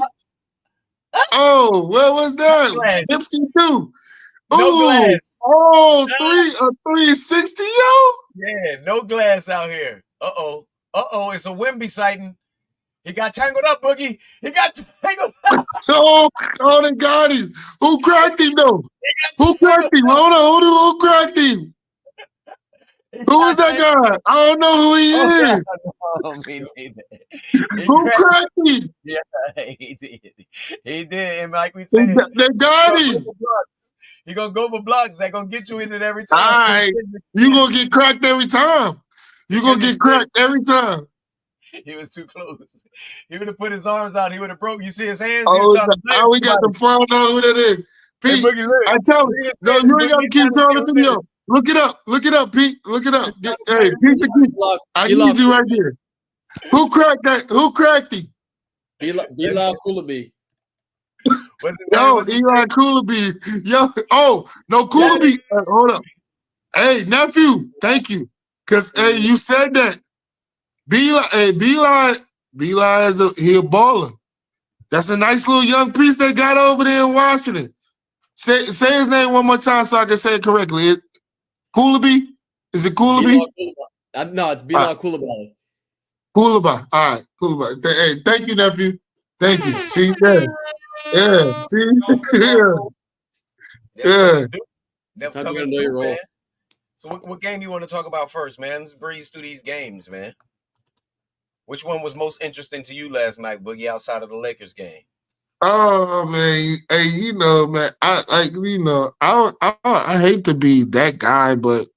Oh, what was that? Glass. Dipsy too. No glass. Ooh, 360, yo. Yeah, no glass out here. Uh-oh. It's a Wemby sighting. He got tangled up, Boogie. He got tangled up. Oh, they got him. Who cracked him though? Who cracked him? Hold on, who cracked him? Who is that guy? I don't know who he is. Oh, me neither. Who cracked him? Yeah, he did. He did. And like we said, They got him. He gonna go for blocks. They're gonna get you in it every All time. right. You gonna get cracked every time. You gonna get cracked every time. He was too close. He would have put his arms out. He would have broke. You see his hands? Oh, we got the phone on who that is. Pete, I tell you, no, you ain't gotta keep showing the video. Look it up, Pete. Look it up. Hey, Pete the Geek. I need you right there. Who cracked that? Who cracked him? Bilal Coulibaly. Yo, Eli Coulibaly. Yo, no, Coulibaly. Hold up. Hey, nephew, thank you. Cause hey, you said that. Bilal is he a baller. That's a nice little young piece they got over there in Washington. Say his name one more time so I can say it correctly. Coulibaly? Is it Coulibaly? No, it's Bilal Coulibaly. Coulibaly. All right, Coulibaly. Hey, thank you, nephew. Thank you. See, yeah. See, yeah. Never coming know your role. Man. So, what game you want to talk about first, man? Let's breeze through these games, man. Which one was most interesting to you last night, Boogie, outside of the Lakers game? Oh man, hey, man, I hate to be that guy, but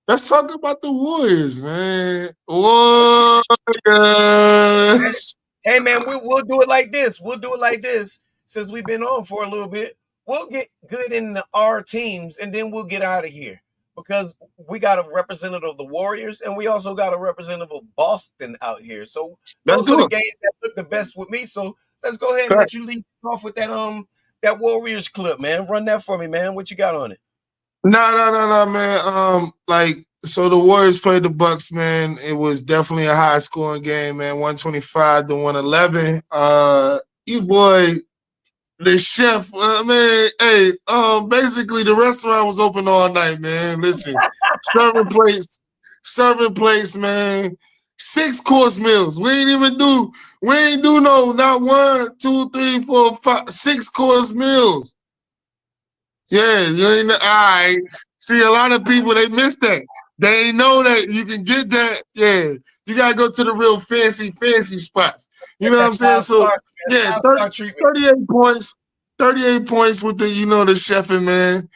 let's talk about the Warriors, man. Warriors. Hey man, we'll do it like this. Since we've been on for a little bit. We'll get good in our teams, and then we'll get out of here. Because we got a representative of the Warriors, and we also got a representative of Boston out here. So those are the games that look the best with me. So let's go ahead and let you lead off with that Warriors clip, man. Run that for me, man. What you got on it? No, man. So the Warriors played the Bucks, man. It was definitely a high scoring game, man. 125-111. You boy. The chef, man, hey, basically the restaurant was open all night, man. Listen, serving plates, man. 6-course meals. We ain't do not 1, 2, 3, 4, 5, 6-course meals. Yeah, you ain't all right. See, a lot of people, they miss that. They ain't know that you can get that. Yeah, you gotta go to the real fancy spots. You know what I'm saying? So yeah, 38 points. 38 points with the the chefing, man.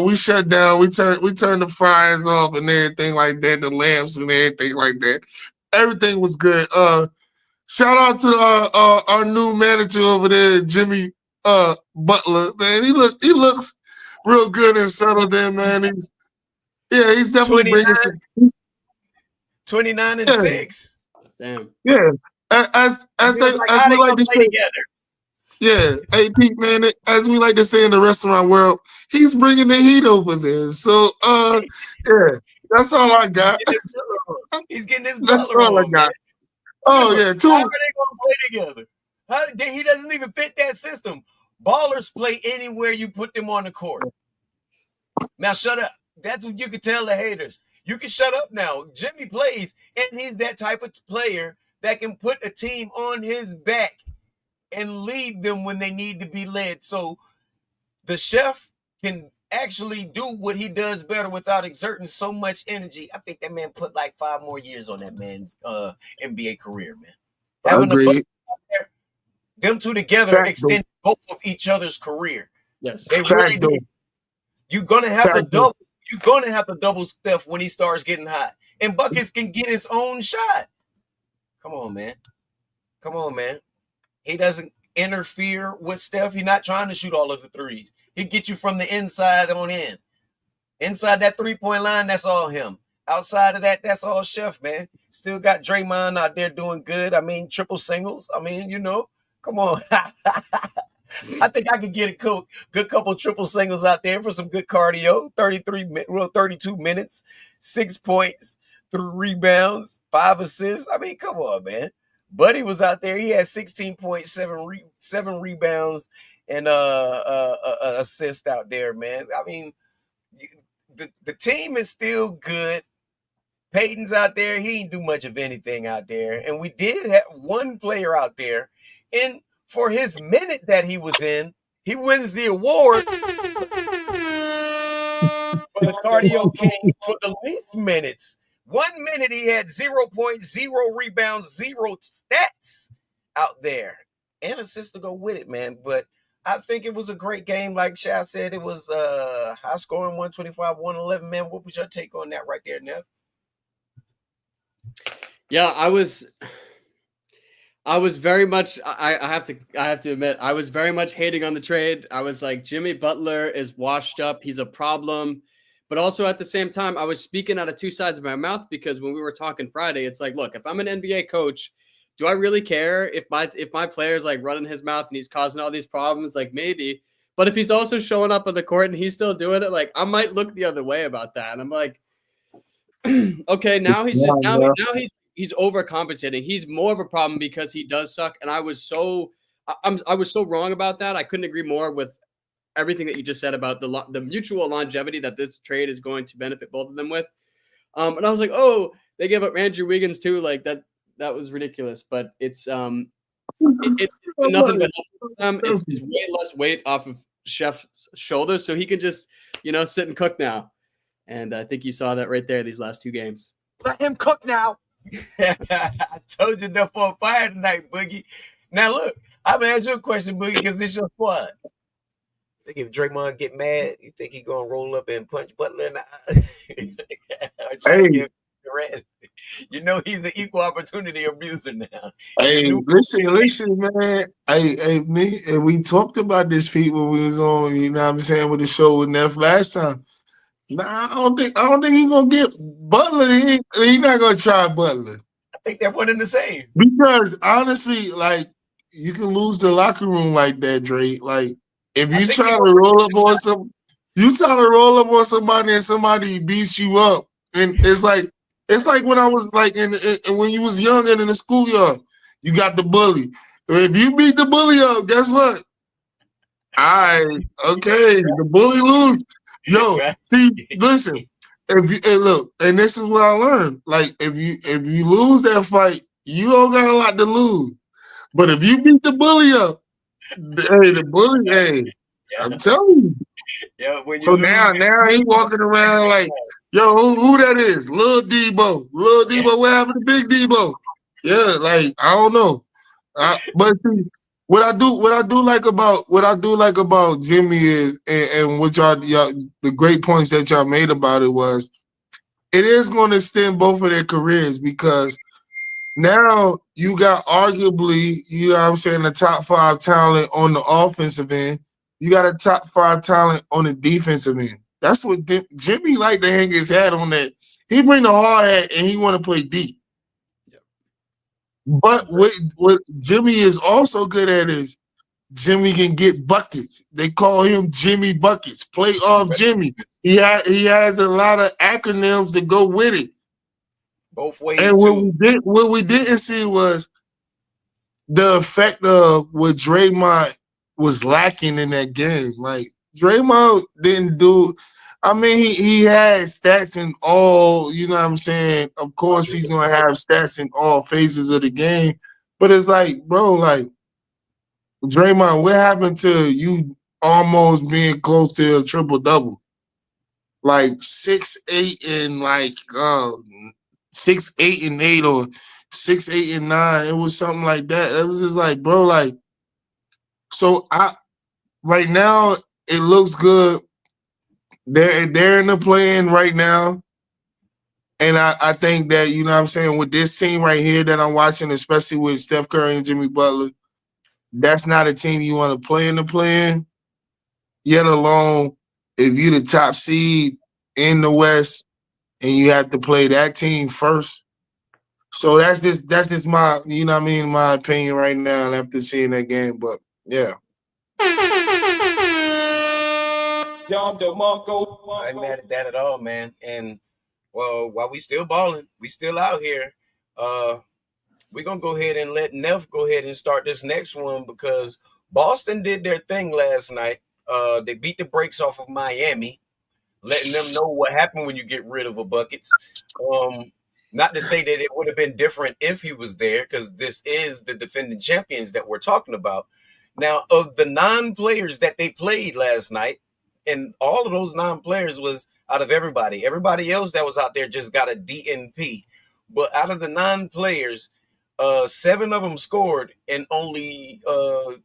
We shut down. We turned the fryers off and everything like that, the lamps and everything like that. Everything was good. Shout out to our new manager over there, Jimmy Butler. Man, he looks real good and settled in, man. He's definitely bringing some 29-6. Damn. Yeah. As we like to say together. Yeah, hey Pete, man, as we like to say in the restaurant world, he's bringing the heat over there. So, yeah, that's all I got. He's getting his That's all I got. Man. Oh, yeah, too. How are they going to play together? He doesn't even fit that system. Ballers play anywhere you put them on the court. Now, shut up. That's what you can tell the haters. You can shut up now. Jimmy plays, and he's that type of player that can put a team on his back and lead them when they need to be led. So the chef can actually do what he does better without exerting so much energy. I think that man put like 5 more years on that man's NBA career, man. Having them two together extend both of each other's career. Yes, they really do. You're gonna have the double. You're gonna have the double Steph when he starts getting hot, and Buckets can get his own shot. Come on, man. He doesn't interfere with Steph. He's not trying to shoot all of the threes. He gets you from the inside on in. Inside that 3-point line, that's all him. Outside of that, that's all Chef, man. Still got Draymond out there doing good. I mean, triple singles. I mean, come on. I think I could get a good couple triple singles out there for some good cardio. 32 minutes, 6 points, rebounds, 5 assists. I mean, come on, man. Buddy was out there. He had 16.7 rebounds and assist out there, man. I mean, the team is still good. Peyton's out there. He didn't do much of anything out there. And we did have one player out there. And for his minute that he was in, he wins the award for the Cardio King for the least minutes. 1 minute he had 0.0 rebounds, 0 stats out there. And assists to go with it, man. But I think it was a great game. Like Sha said, it was high scoring, 125-111, man. What was your take on that right there, Nev? Yeah, I was very much. I have to admit, I was very much hating on the trade. I was like, Jimmy Butler is washed up. He's a problem. But also at the same time, I was speaking out of two sides of my mouth, because when we were talking Friday, it's like, look, if I'm an NBA coach, do I really care if my player's like running his mouth and he's causing all these problems? Like, maybe. But if he's also showing up on the court and he's still doing it, like, I might look the other way about that. And I'm like, okay, now he's overcompensating. He's more of a problem because he does suck. And I was so wrong about that. I couldn't agree more with everything that you just said about the mutual longevity that this trade is going to benefit both of them with. And I was like, oh, they gave up Andrew Wiggins too. Like that was ridiculous. But it's nothing but it's way less weight off of Chef's shoulders, so he can just sit and cook now. And I think you saw that right there these last 2 games. Let him cook now. I told you they're on fire tonight, Boogie. Now look, I'm gonna ask you a question, Boogie, because it's your squad. I think if Draymond get mad, you think he gonna roll up and punch Butler in the eye? You know he's an equal opportunity abuser now. Hey, listen, man. Me, and we talked about this, Pete, when we was on, you know what I'm saying, with the show with Neff last time. Nah, I don't think he's gonna get Butler. He not gonna try Butler. I think they're one and the same. Because honestly, like, you can lose the locker room like that, Dre. Like, if you try to roll up on somebody and somebody beats you up, and it's like when I was like when you was young and in the schoolyard, you got the bully. If you beat the bully up, guess what? The bully lose. Yo, see, listen. Look, and this is what I learned. Like, if you lose that fight, you don't got a lot to lose. But if you beat the bully up, I'm telling you. Yeah, so now he walking around like, yo, who that is? Lil Debo. What happened to Big Debo? Yeah, like, I don't know. But see, what I do like about Jimmy is, and what y'all the great points that y'all made about it was, it is going to extend both of their careers, because now you got arguably, you know what I'm saying, the top 5 talent on the offensive end. You got a top 5 talent on the defensive end. That's what Jimmy like to hang his hat on that. He bring the hard hat and he want to play deep. Yep. But what Jimmy is also good at is Jimmy can get buckets. They call him Jimmy Buckets. Playoff Jimmy. He has a lot of acronyms that go with it. Both ways. And what we didn't see was the effect of what Draymond was lacking in that game. Like, Draymond didn't do. I mean, he had stats in all. You know what I'm saying? Of course, he's gonna have stats in all phases of the game. But it's like, bro, like, Draymond, what happened to you almost being close to a triple double? Like 6, 8, and like 6, 8, and 8, or 6, 8, and 9. It was something like that. It was just like, bro, like, so right now it looks good. They're in the play-in right now. And I think that, you know what I'm saying, with this team right here that I'm watching, especially with Steph Curry and Jimmy Butler, that's not a team you want to play in the play-in, yet alone if you're the top seed in the West and you have to play that team first. So that's just my, you know what I mean, my opinion right now after seeing that game. But yeah. I ain't mad at that at all, man. And well, while we still balling, we still out here. We're gonna go ahead and let Neff go ahead and start this next one because Boston did their thing last night. They beat the brakes off of Miami, letting them know what happened when you get rid of a buckets. Not to say that it would have been different if he was there, because this is the defending champions that we're talking about. Now, of the 9 players that they played last night, and all of those 9 players was out of everybody. Everybody else that was out there just got a DNP. But out of the 9 players, 7 of them scored and only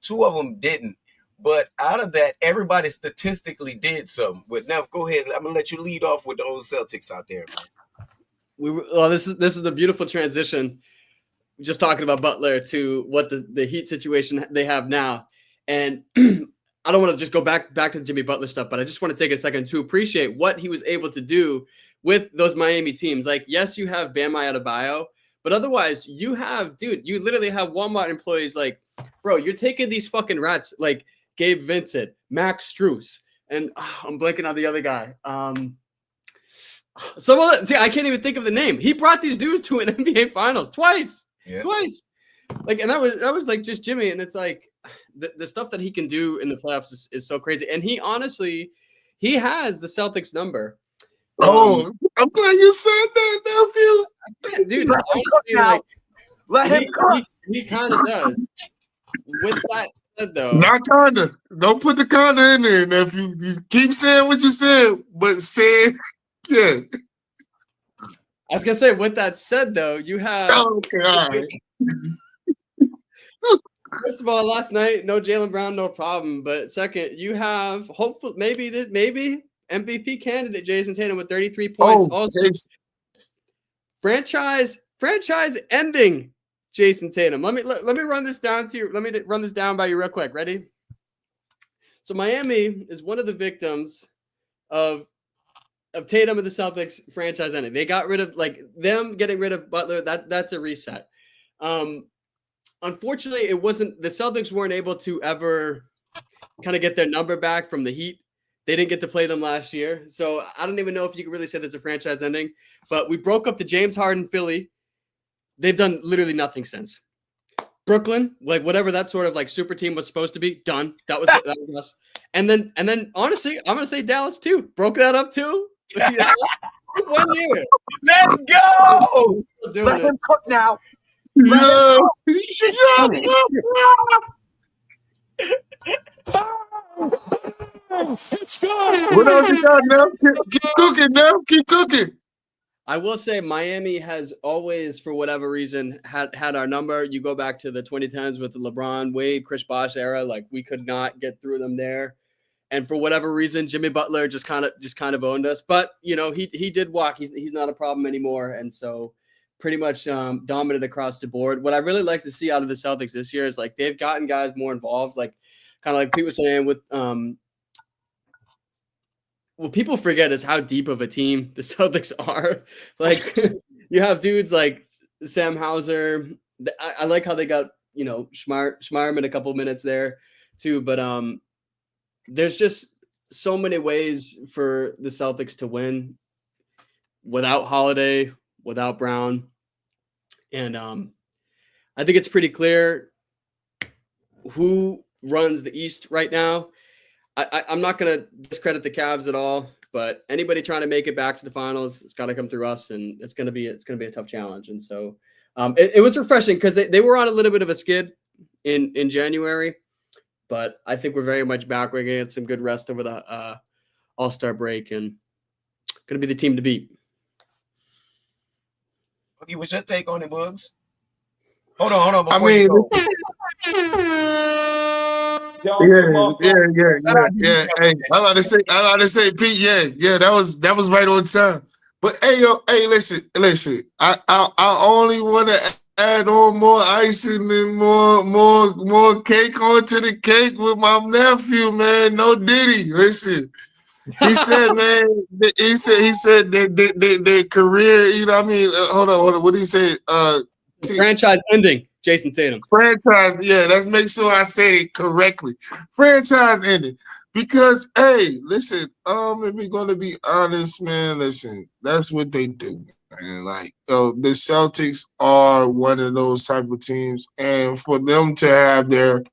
2 of them didn't. But out of that, everybody statistically did something. With Neff, go ahead. I'm gonna let you lead off with those Celtics out there. This is a beautiful transition. Just talking about Butler to what the Heat situation they have now, and I don't want to just go back to the Jimmy Butler stuff, but I just want to take a second to appreciate what he was able to do with those Miami teams. Like, yes, you have Bam Adebayo, but otherwise you literally have Walmart employees like, bro, you're taking these fucking rats like Gabe Vincent, Max Strus, and I'm blanking on the other guy. I can't even think of the name. He brought these dudes to an NBA Finals twice. Like, and that was like just Jimmy, and it's like the stuff that he can do in the playoffs is so crazy. And he honestly, he has the Celtics number. I'm glad you said that, nephew. Dude, Let him cook now. Let him cook. He kind of does. With that said, though, Not kinda. Don't put the kinda in there, nephew. You keep saying what you said, but say yeah. I was gonna say, with that said, though, you have. Okay, all right. First of all, last night, no Jaylen Brown, no problem. But second, you have hopefully maybe MVP candidate Jason Tatum with 33 points. Also, franchise ending Jason Tatum. Let me run this down to you. Let me run this down by you real quick. Ready? So Miami is one of the victims of Tatum and the Celtics franchise ending. They got rid of them getting rid of Butler. That's a reset. Unfortunately, it wasn't. The Celtics weren't able to ever kind of get their number back from the Heat. They didn't get to play them last year. So I don't even know if you can really say that's a franchise ending. But we broke up the James Harden Philly. They've done literally nothing since. Brooklyn, like whatever that sort of like super team was supposed to be, done. That was us. And then honestly, I'm gonna say Dallas too. Broke that up too. 1 year. Let's go. Let him cook now. Yeah. It's good. What else you got now? Keep cooking now. Keep cooking. I will say Miami has always, for whatever reason, had our number. You go back to the 2010s with the LeBron, Wade, Chris Bosh era, like we could not get through them there. And for whatever reason, Jimmy Butler just kind of owned us. But you know, he did walk. He's not a problem anymore, and so pretty much dominant across the board. What I really like to see out of the Celtics this year is like they've gotten guys more involved, like kind of like people saying with what people forget is how deep of a team the Celtics are. Like you have dudes like Sam Hauser. I like how they got, you know, Schmeierman a couple minutes there too. But there's just so many ways for the Celtics to win without Holiday, without Brown. And I think it's pretty clear who runs the East right now. I'm not going to discredit the Cavs at all, but anybody trying to make it back to the finals, it's got to come through us, and it's going to be a tough challenge. And so it was refreshing because they were on a little bit of a skid in January, but I think we're very much back. We're going to get some good rest over the All-Star break, and going to be the team to beat. Okay, what's your take on it, Bugs? Hold on. I mean, yeah. Hey, I like to say, Pete. Yeah. That was right on time. But hey, listen. I only want to add on more icing and more cake onto the cake with my nephew, man. No Diddy. Listen, he said, man. He said that their career. You know, what I mean, hold on. What did he say? Franchise ending. Jason Tatum. Franchise, yeah, let's make sure I say it correctly. Franchise ending. Because hey, listen, if we're gonna be honest, man, listen, that's what they do. And like the Celtics are one of those type of teams, and for them to have their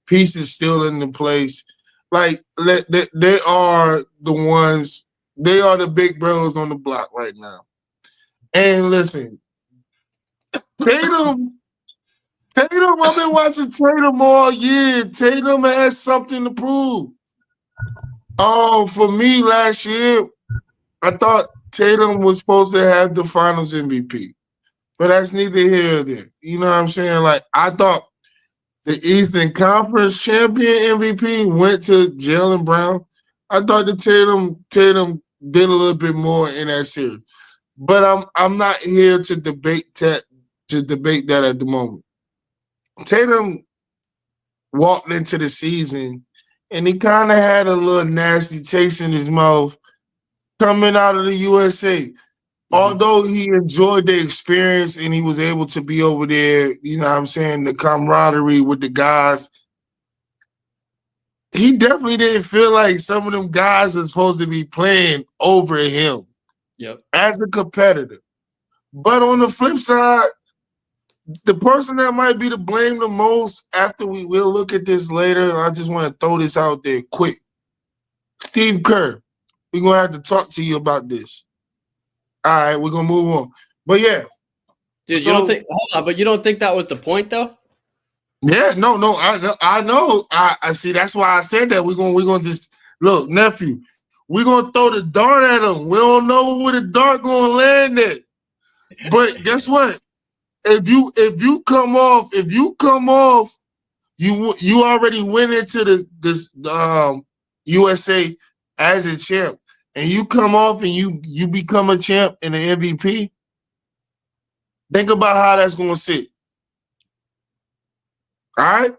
pieces still in the place, like they are the ones, they are the big bros on the block right now. And listen, Tatum, I've been watching Tatum all year. Tatum has something to prove. For me last year, I thought Tatum was supposed to have the Finals MVP, but that's neither here nor there. You know what I'm saying? Like I thought the Eastern Conference champion MVP went to Jaylen Brown. I thought that Tatum did a little bit more in that series, but I'm not here to debate that at the moment. Tatum walked into the season and he kind of had a little nasty taste in his mouth coming out of the USA. Although he enjoyed the experience and he was able to be over there, you know what I'm saying, the camaraderie with the guys, he definitely didn't feel like some of them guys are supposed to be playing over him as a competitor. But on the flip side, the person that might be to blame the most, after we'll look at this later, I just want to throw this out there quick. Steve Kerr, we're going to have to talk to you about this. All right, we're going to move on. But yeah. Dude, you don't think, hold on, but you don't think that was the point though? Yeah, no, I know. I see, that's why I said that. We're going to just, look, nephew, we're going to throw the dart at him. We don't know where the dart going to land at. But guess what? If you come off, you already went into this USA as a champ, and you come off and you become a champ and an MVP. Think about how that's gonna sit. All right,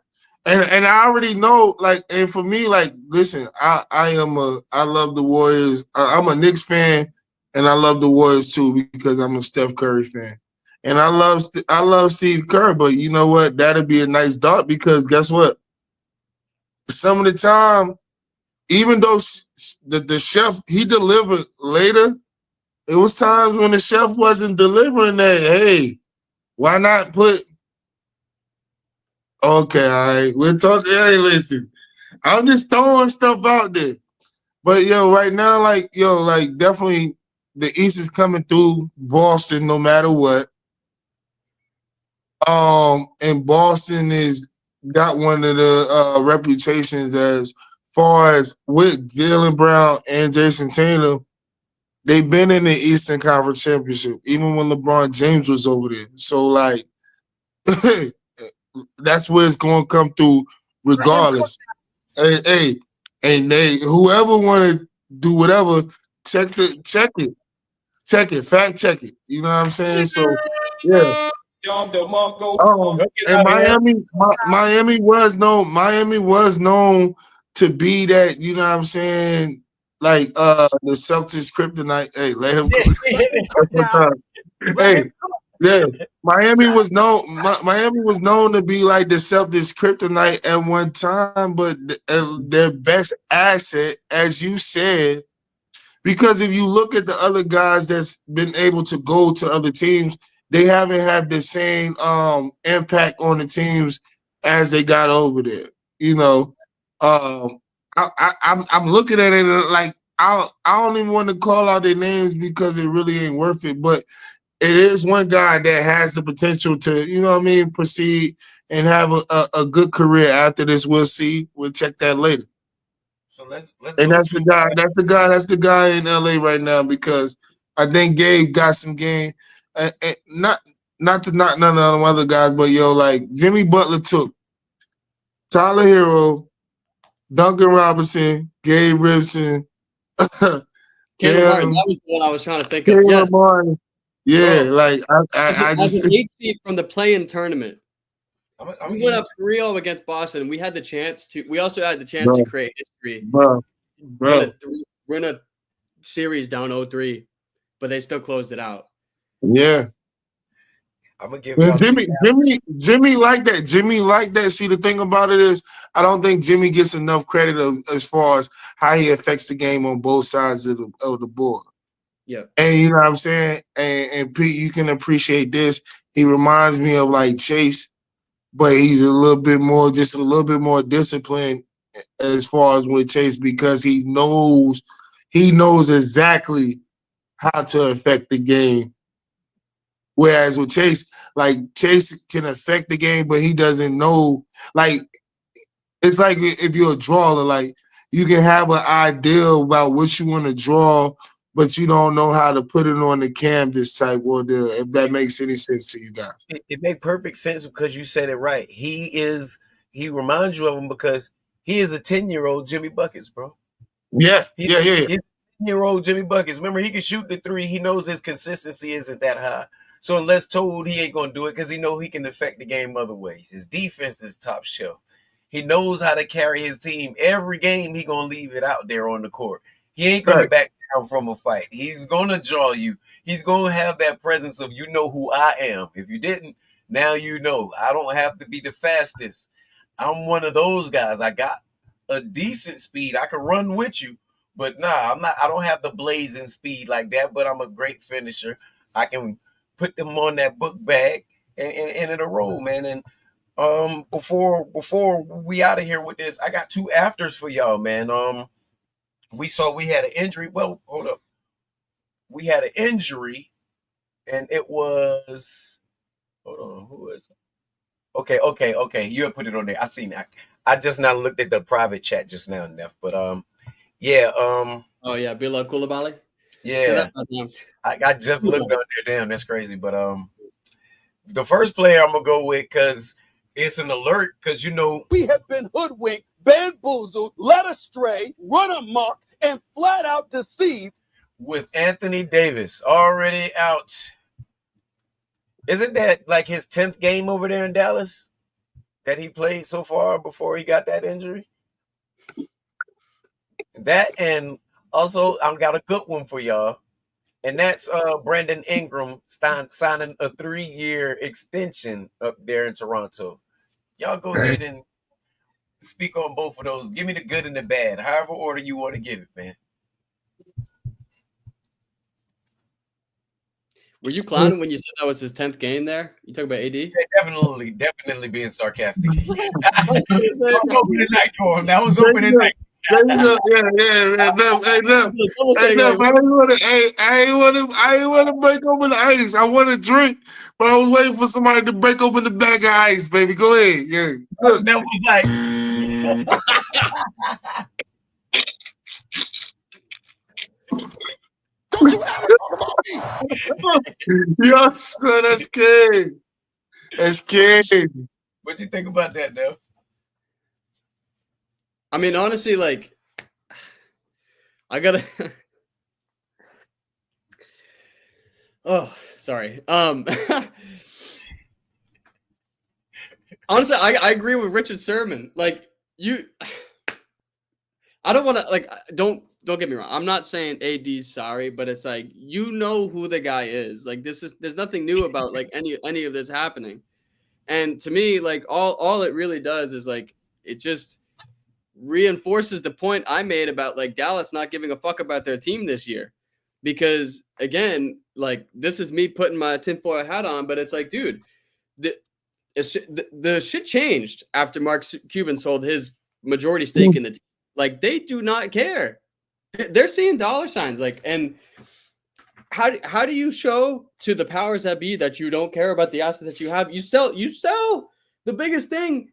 and I already know, like, and for me, like, listen, I love the Warriors. I'm a Knicks fan, and I love the Warriors too because I'm a Steph Curry fan. And I love Steve Kerr, but you know what? That'd be a nice dart because guess what? Some of the time, even though the chef, he delivered later, it was times when the chef wasn't delivering that. Hey, why not put? Okay, all right, we're talking. Hey, listen, I'm just throwing stuff out there. But right now, like definitely the East is coming through Boston no matter what. And Boston is got one of the reputations as far as with Jaylen Brown and Jason Tatum, they've been in the Eastern Conference Championship, even when LeBron James was over there. So like that's where it's gonna come through regardless. Hey, and whoever wanna do whatever, check it, fact check it. You know what I'm saying? So yeah. And Miami was known to be that, you know what I'm saying, like the Celtics kryptonite. Hey, let him hey, yeah. Miami was known to be like the Celtics kryptonite at one time, but their best asset, as you said, because if you look at the other guys that's been able to go to other teams, they haven't had the same impact on the teams as they got over there. You know, I'm looking at it like I don't even want to call out their names because it really ain't worth it. But it is one guy that has the potential to, you know what I mean, proceed and have a good career after this. We'll see. We'll check that later. So let's and that's the guy in LA right now because I think Gabe got some game. And not to knock none of the other guys, but like Jimmy Butler took Tyler Hero, Duncan Robinson, Gabe Ribson, Caleb Martin. That was the one I was trying to think of. Yes. Martin. Yeah, like I just an 8 seed from the play-in tournament. We went up 3-0 against Boston. We had the chance to. We also had the chance to create history. Bro. We're in a series down 0-3, but they still closed it out. Yeah. I'm gonna give Well, y'all Jimmy like that. Jimmy like that. See, the thing about it is, I don't think Jimmy gets enough credit as far as how he affects the game on both sides of the board. Yeah. And you know what I'm saying? And Pete, you can appreciate this. He reminds me of like Chase, but he's a little bit more disciplined as far as with Chase because he knows exactly how to affect the game. Whereas with Chase, like Chase can affect the game, but he doesn't know. Like it's like if you're a drawer, like you can have an idea about what you want to draw, but you don't know how to put it on the canvas type or if that makes any sense to you guys. It made perfect sense because you said it right. He reminds you of him because he is a 10-year-old Jimmy Buckets, bro. Yeah. He's a 10-year-old Jimmy Buckets. Remember, he can shoot the three. He knows his consistency isn't that high. So unless told, he ain't gonna do it because he know he can affect the game other ways. His defense is top shelf. He knows how to carry his team. Every game, he gonna leave it out there on the court. He ain't gonna back down from a fight. He's gonna draw you. He's gonna have that presence of, you know who I am. If you didn't, now you know. I don't have to be the fastest. I'm one of those guys. I got a decent speed. I can run with you, but nah, I'm not. I don't have the blazing speed like that. But I'm a great finisher. I can put them on that book bag and in a row, man. And before we out of here with this, I got two afters for y'all, man. We had an injury. Well, hold up. We had an injury, and it was. Hold on, who is it? Okay. You put it on there. I seen that. I just now looked at the private chat just now, Neff. But yeah. Oh yeah, Bilal Koulibaly. Yeah, I just looked on there. Damn, that's crazy. But the first player I'm gonna go with because it's an alert. Because we have been hoodwinked, bamboozled, led astray, run amok, and flat out deceived. With Anthony Davis already out. Isn't that like his 10th game over there in Dallas that he played so far before he got that injury? That and also I've got a good one for y'all. And that's Brandon Ingram signing a 3-year extension up there in Toronto. Y'all go ahead and speak on both of those. Give me the good and the bad, however order you want to give it, man. Were you clowning when you said that was his 10th game there? You talking about AD? Yeah, definitely being sarcastic. That was opening night for him. That was opening night. Yeah, man. I ain't want to break open the ice. I want to drink, but I was waiting for somebody to break open the bag of ice, baby. Go ahead. Yeah. That was like. Don't you ever talk about me. Yo, son, that's good. That's good. What you think about that, Nev? I mean, honestly, like, I gotta. Oh, sorry. Honestly, I agree with Richard Sherman. Like, I don't want to don't get me wrong. I'm not saying AD's sorry, but it's like you know who the guy is. Like there's nothing new about like any of this happening. And to me, like all it really does is like it just reinforces the point I made about like Dallas not giving a fuck about their team this year. Because again, like this is me putting my tinfoil hat on, but it's like, dude, the shit changed after Mark Cuban sold his majority stake in the team. Like they do not care. They're seeing dollar signs. Like, and how do you show to the powers that be that you don't care about the assets that you have? You sell the biggest thing.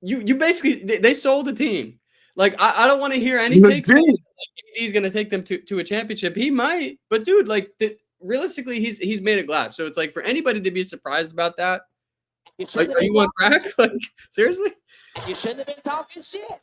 You basically they sold the team. Like I don't want to hear any takes. Like, he's gonna take them to a championship. He might, but dude, like realistically, he's made of glass. So it's like for anybody to be surprised about that. Like, are you on crack? Like seriously? You shouldn't have been talking shit.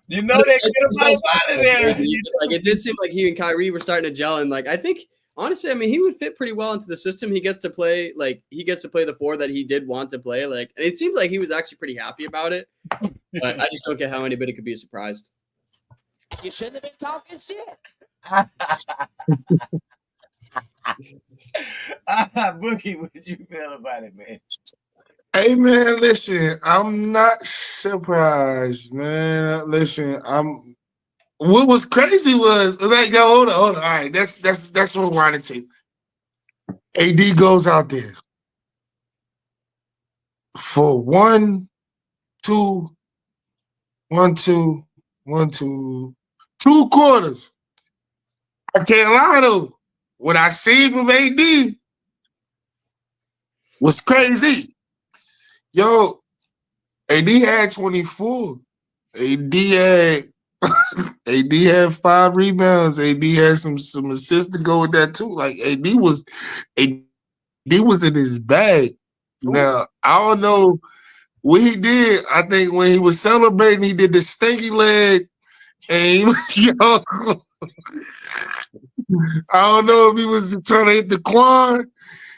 You know they get him out of there. Like it did seem like he and Kyrie were starting to gel, and like I think honestly, I mean, he would fit pretty well into the system. He gets to play the 4 that he did want to play. Like, and it seems like he was actually pretty happy about it. But I just don't get how anybody could be surprised. You shouldn't have been talking shit. Boogie, what you feel about it, man? Hey man, listen, I'm not surprised, man. Listen, what was crazy was like, yo, hold on. All right, that's what we're to take. AD goes out there for 1, 2, 1, 2, 1, 2, 2 quarters. I can't lie though. What I seen from AD was crazy. Yo, AD had 24. AD had AD had 5 rebounds. AD had some assists to go with that too. Like AD was in his bag. Now I don't know what he did. I think when he was celebrating, he did the stinky leg, and yo, I don't know if he was trying to hit the quad.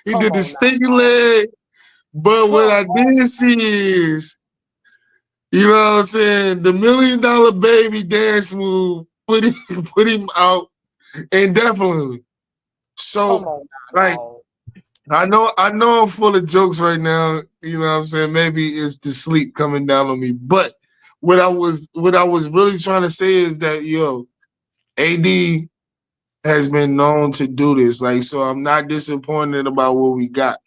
He did the stinky leg, but what I did see is, you know what I'm saying, the $1 million baby dance move put him out indefinitely. So, like, I know I'm full of jokes right now. You know what I'm saying? Maybe it's the sleep coming down on me. But what I was really trying to say is that, yo, AD has been known to do this. Like, so I'm not disappointed about what we got.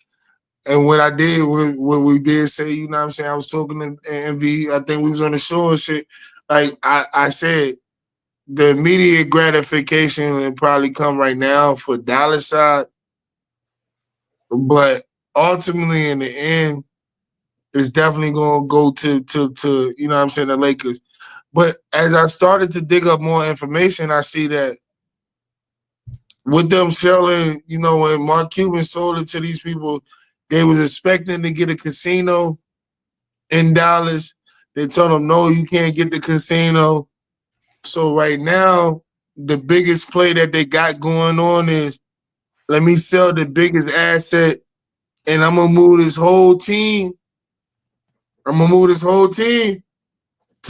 And what I did, what we did say, you know what I'm saying? I was talking to MV, I think we was on the show and shit. Like, I said, the immediate gratification will probably come right now for Dallas side. But ultimately, in the end, it's definitely going to go to you know what I'm saying, the Lakers. But as I started to dig up more information, I see that with them selling, you know, when Mark Cuban sold it to these people, they was expecting to get a casino in Dallas. They told them, no, you can't get the casino. So right now, the biggest play that they got going on is, let me sell the biggest asset, and I'm going to move this whole team. To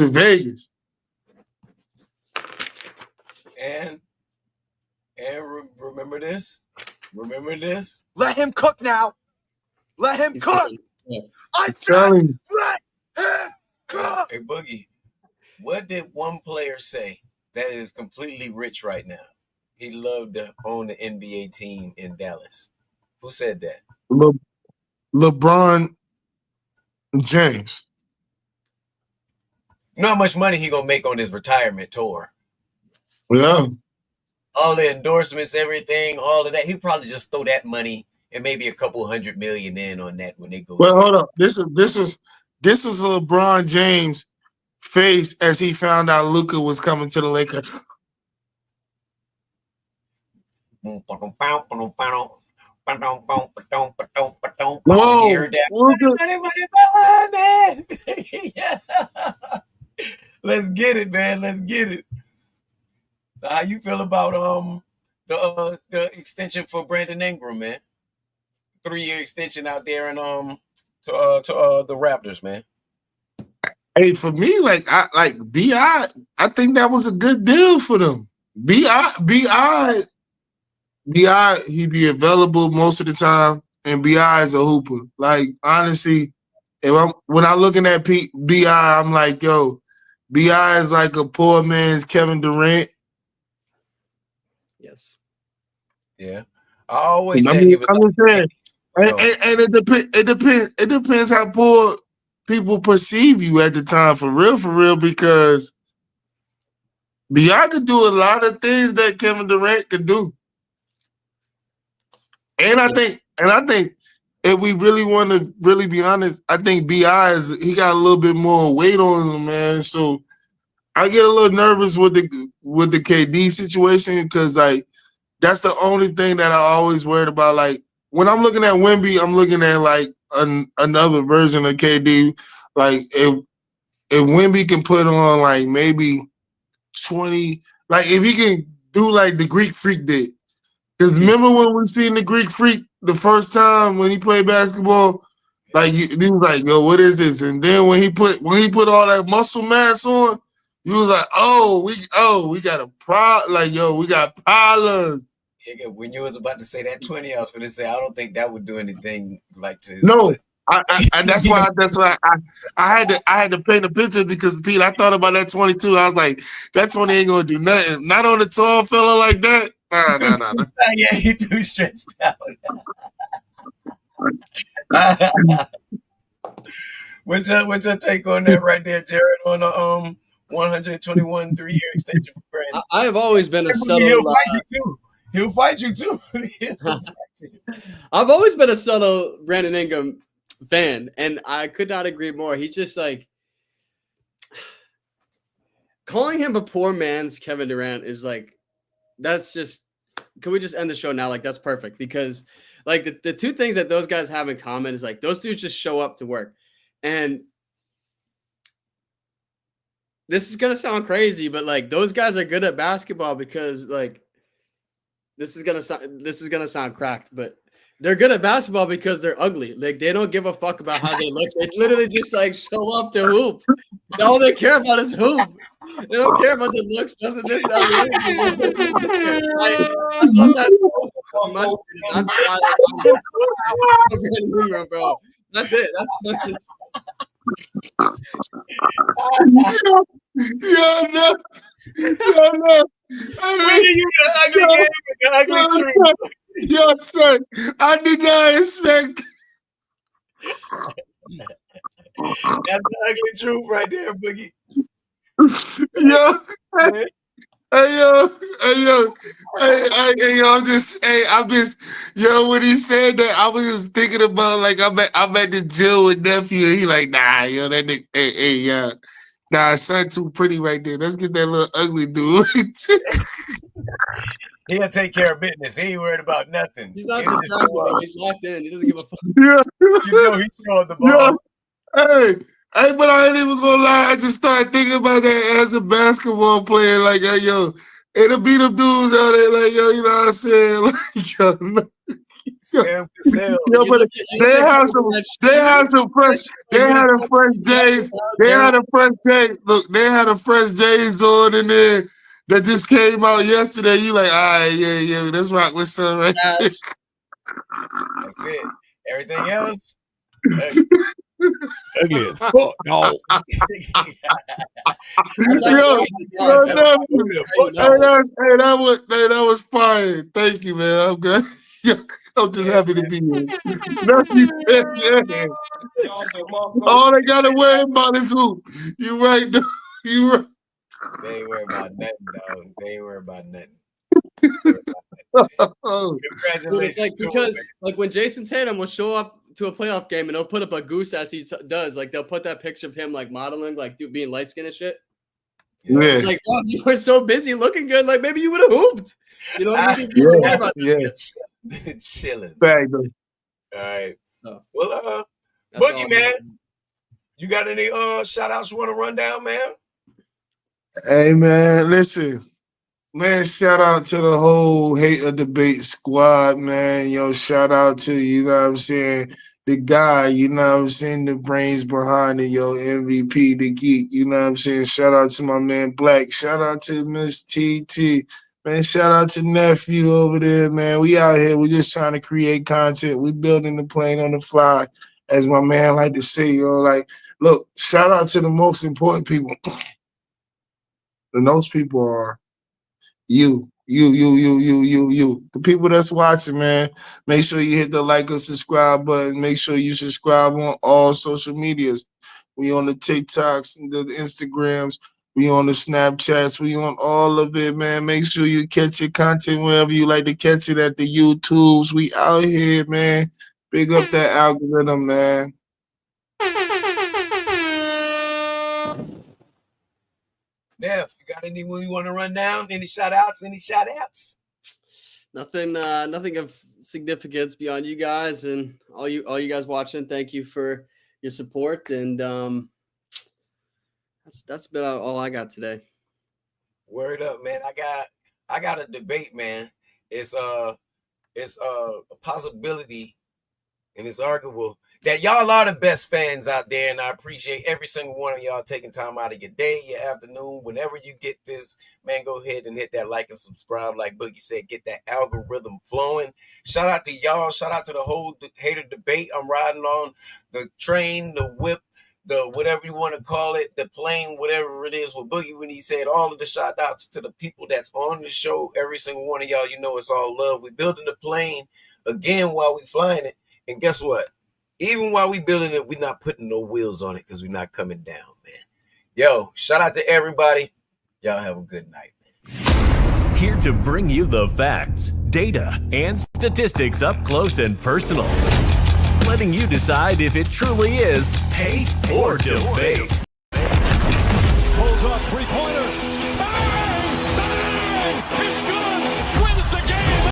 Vegas. And remember this. Let him cook now. Let him cook. I'm telling you. Let him cook. Hey, Boogie, what did one player say that is completely rich right now? He loved to own the NBA team in Dallas. Who said that? LeBron James. You know how much money he gonna make on his retirement tour? Yeah. All the endorsements, everything, all of that. He probably just throw that money and maybe a couple $100 million in on that when they go. Well, hold up. This was LeBron James' face as he found out Luka was coming to the Lakers. Whoa, yeah. Let's get it, man. Let's get it. So how you feel about the extension for Brandon Ingram, man? 3-year extension out there and to the Raptors, man. Hey, for me, like BI, I think that was a good deal for them. BI, he'd be available most of the time, and BI is a hooper. Like, honestly, when I'm looking at BI, I'm like, yo, BI is like a poor man's Kevin Durant. Yes. Yeah. I always said he was. And it depends how poor people perceive you at the time, for real, because BI could do a lot of things that Kevin Durant could do. And I think if we really want to really be honest, I think BI he got a little bit more weight on him, man. So I get a little nervous with the KD situation, because like that's the only thing that I always worried about. Like when I'm looking at Wemby, I'm looking at like another version of KD. Like if Wemby can put on like maybe 20, like if he can do like the Greek Freak did. Because remember when we seen the Greek Freak the first time when he played basketball, like he was like, yo, what is this? And then when he put all that muscle mass on, You was like, we got a problem. Like, yo, we got problems. Yeah, when you was about to say that 20, I was going to say I don't think that would do anything like to his No, foot. that's why I had to paint a picture because Pete, I thought about that 22. I was like, that 20 ain't gonna do nothing. Not on a tall fella like that. Nah. Yeah, he too stretched out. What's your take on that right there, Jared? On the 121 3-year extension for Brandon? I have always been a subtle. He'll fight you too. He'll fight you too. I've always been a subtle Brandon Ingram fan, and I could not agree more. He's just like calling him a poor man's Kevin Durant is like, that's just, can we just end the show now? Like, that's perfect because like the two things that those guys have in common is like those dudes just show up to work. And this is going to sound crazy, but like those guys are good at basketball because like, this is going to sound cracked, but they're good at basketball because they're ugly. Like they don't give a fuck about how they look. They literally just like show up to hoop. All they care about is hoop. They don't care about the looks, nothing this, that. I love that so much. That's why bro. That's it. That's just... No. The ugly truth. Yo, son, I did not expect. That's the ugly truth right there, Boogie. Yo, yo, when he said that, I was just thinking about like I'm at the gym with nephew, and he like, nah, yo, that nigga, nah, son, too pretty right there. Let's get that little ugly dude. He'll take care of business. He ain't worried about nothing. He's not distracted. He's locked in. He doesn't give a fuck. Yeah. He's throwing the ball. Yeah. Hey, but I ain't even gonna lie. I just started thinking about that as a basketball player. Like, yo, it'll be them dudes out there, like, yo, you know what I'm saying? Like, yo, Sam Cassell. Yeah, but they had some fresh. They had a fresh days. They had a fresh day. Look, they had a fresh days on in there that just came out yesterday. You like, all right, yeah, let's rock with some right there. That's it. Everything else. Ugly as fuck, dog. That was fire. Thank you, man. I'm good. I'm just happy to be here. All they gotta worry about is who. You right, dude. You right. They ain't worried about nothing, dog. They ain't worried about nothing. Congratulations. Like, because like when Jason Tatum will show up to a playoff game and they'll put up a goose as he does, like they'll put that picture of him like modeling, like being light skinned and shit. Yeah. It's like, oh, you were so busy looking good, like maybe you would have hooped. You know what I mean? Chilling. All right. So, well, Boogie, man, you got any shout outs you want to run down, man? Hey, man, listen. Man, shout out to the whole Hate or Debate squad, man. Yo, shout out to, you know what I'm saying, the guy, you know what I'm saying, the brains behind it, yo, MVP, the geek, you know what I'm saying. Shout out to my man Black. Shout out to Miss TT. Man, shout out to nephew over there, man. We out here. We just trying to create content. We building the plane on the fly, as my man like to say, yo. Like, look, shout out to the most important people. And those people are you. The people that's watching, man, make sure you hit the like or subscribe button. Make sure you subscribe on all social medias. We on the TikToks and the Instagrams. We on the Snapchats. We on all of it, man. Make sure you catch your content wherever you like to catch it at the YouTubes. We out here, man. Big up that algorithm, man. Neff, you got anyone you want to run down? Any shout outs? Nothing of significance beyond you guys and all you guys watching. Thank you for your support, and that's about all I got today. Word up, man. I got a debate, man. It's a possibility And it's arguable that y'all are the best fans out there, and I appreciate every single one of y'all taking time out of your day, your afternoon, whenever you get this. Man, go ahead and hit that like and subscribe. Like Boogie said, get that algorithm flowing. Shout out to y'all. Shout out to the whole hater debate. I'm riding on the train, the whip, the whatever you want to call it, the plane, whatever it is with Boogie when he said all of the shout outs to the people that's on the show. Every single one of y'all, you know it's all love. We building the plane again while we flying it. And guess what? Even while we building it, we're not putting no wheels on it because we're not coming down, man. Yo, shout out to everybody. Y'all have a good night, man. Here to bring you the facts, data, and statistics up close and personal. Letting you decide if it truly is hate or debate. Pulls up 3-pointer.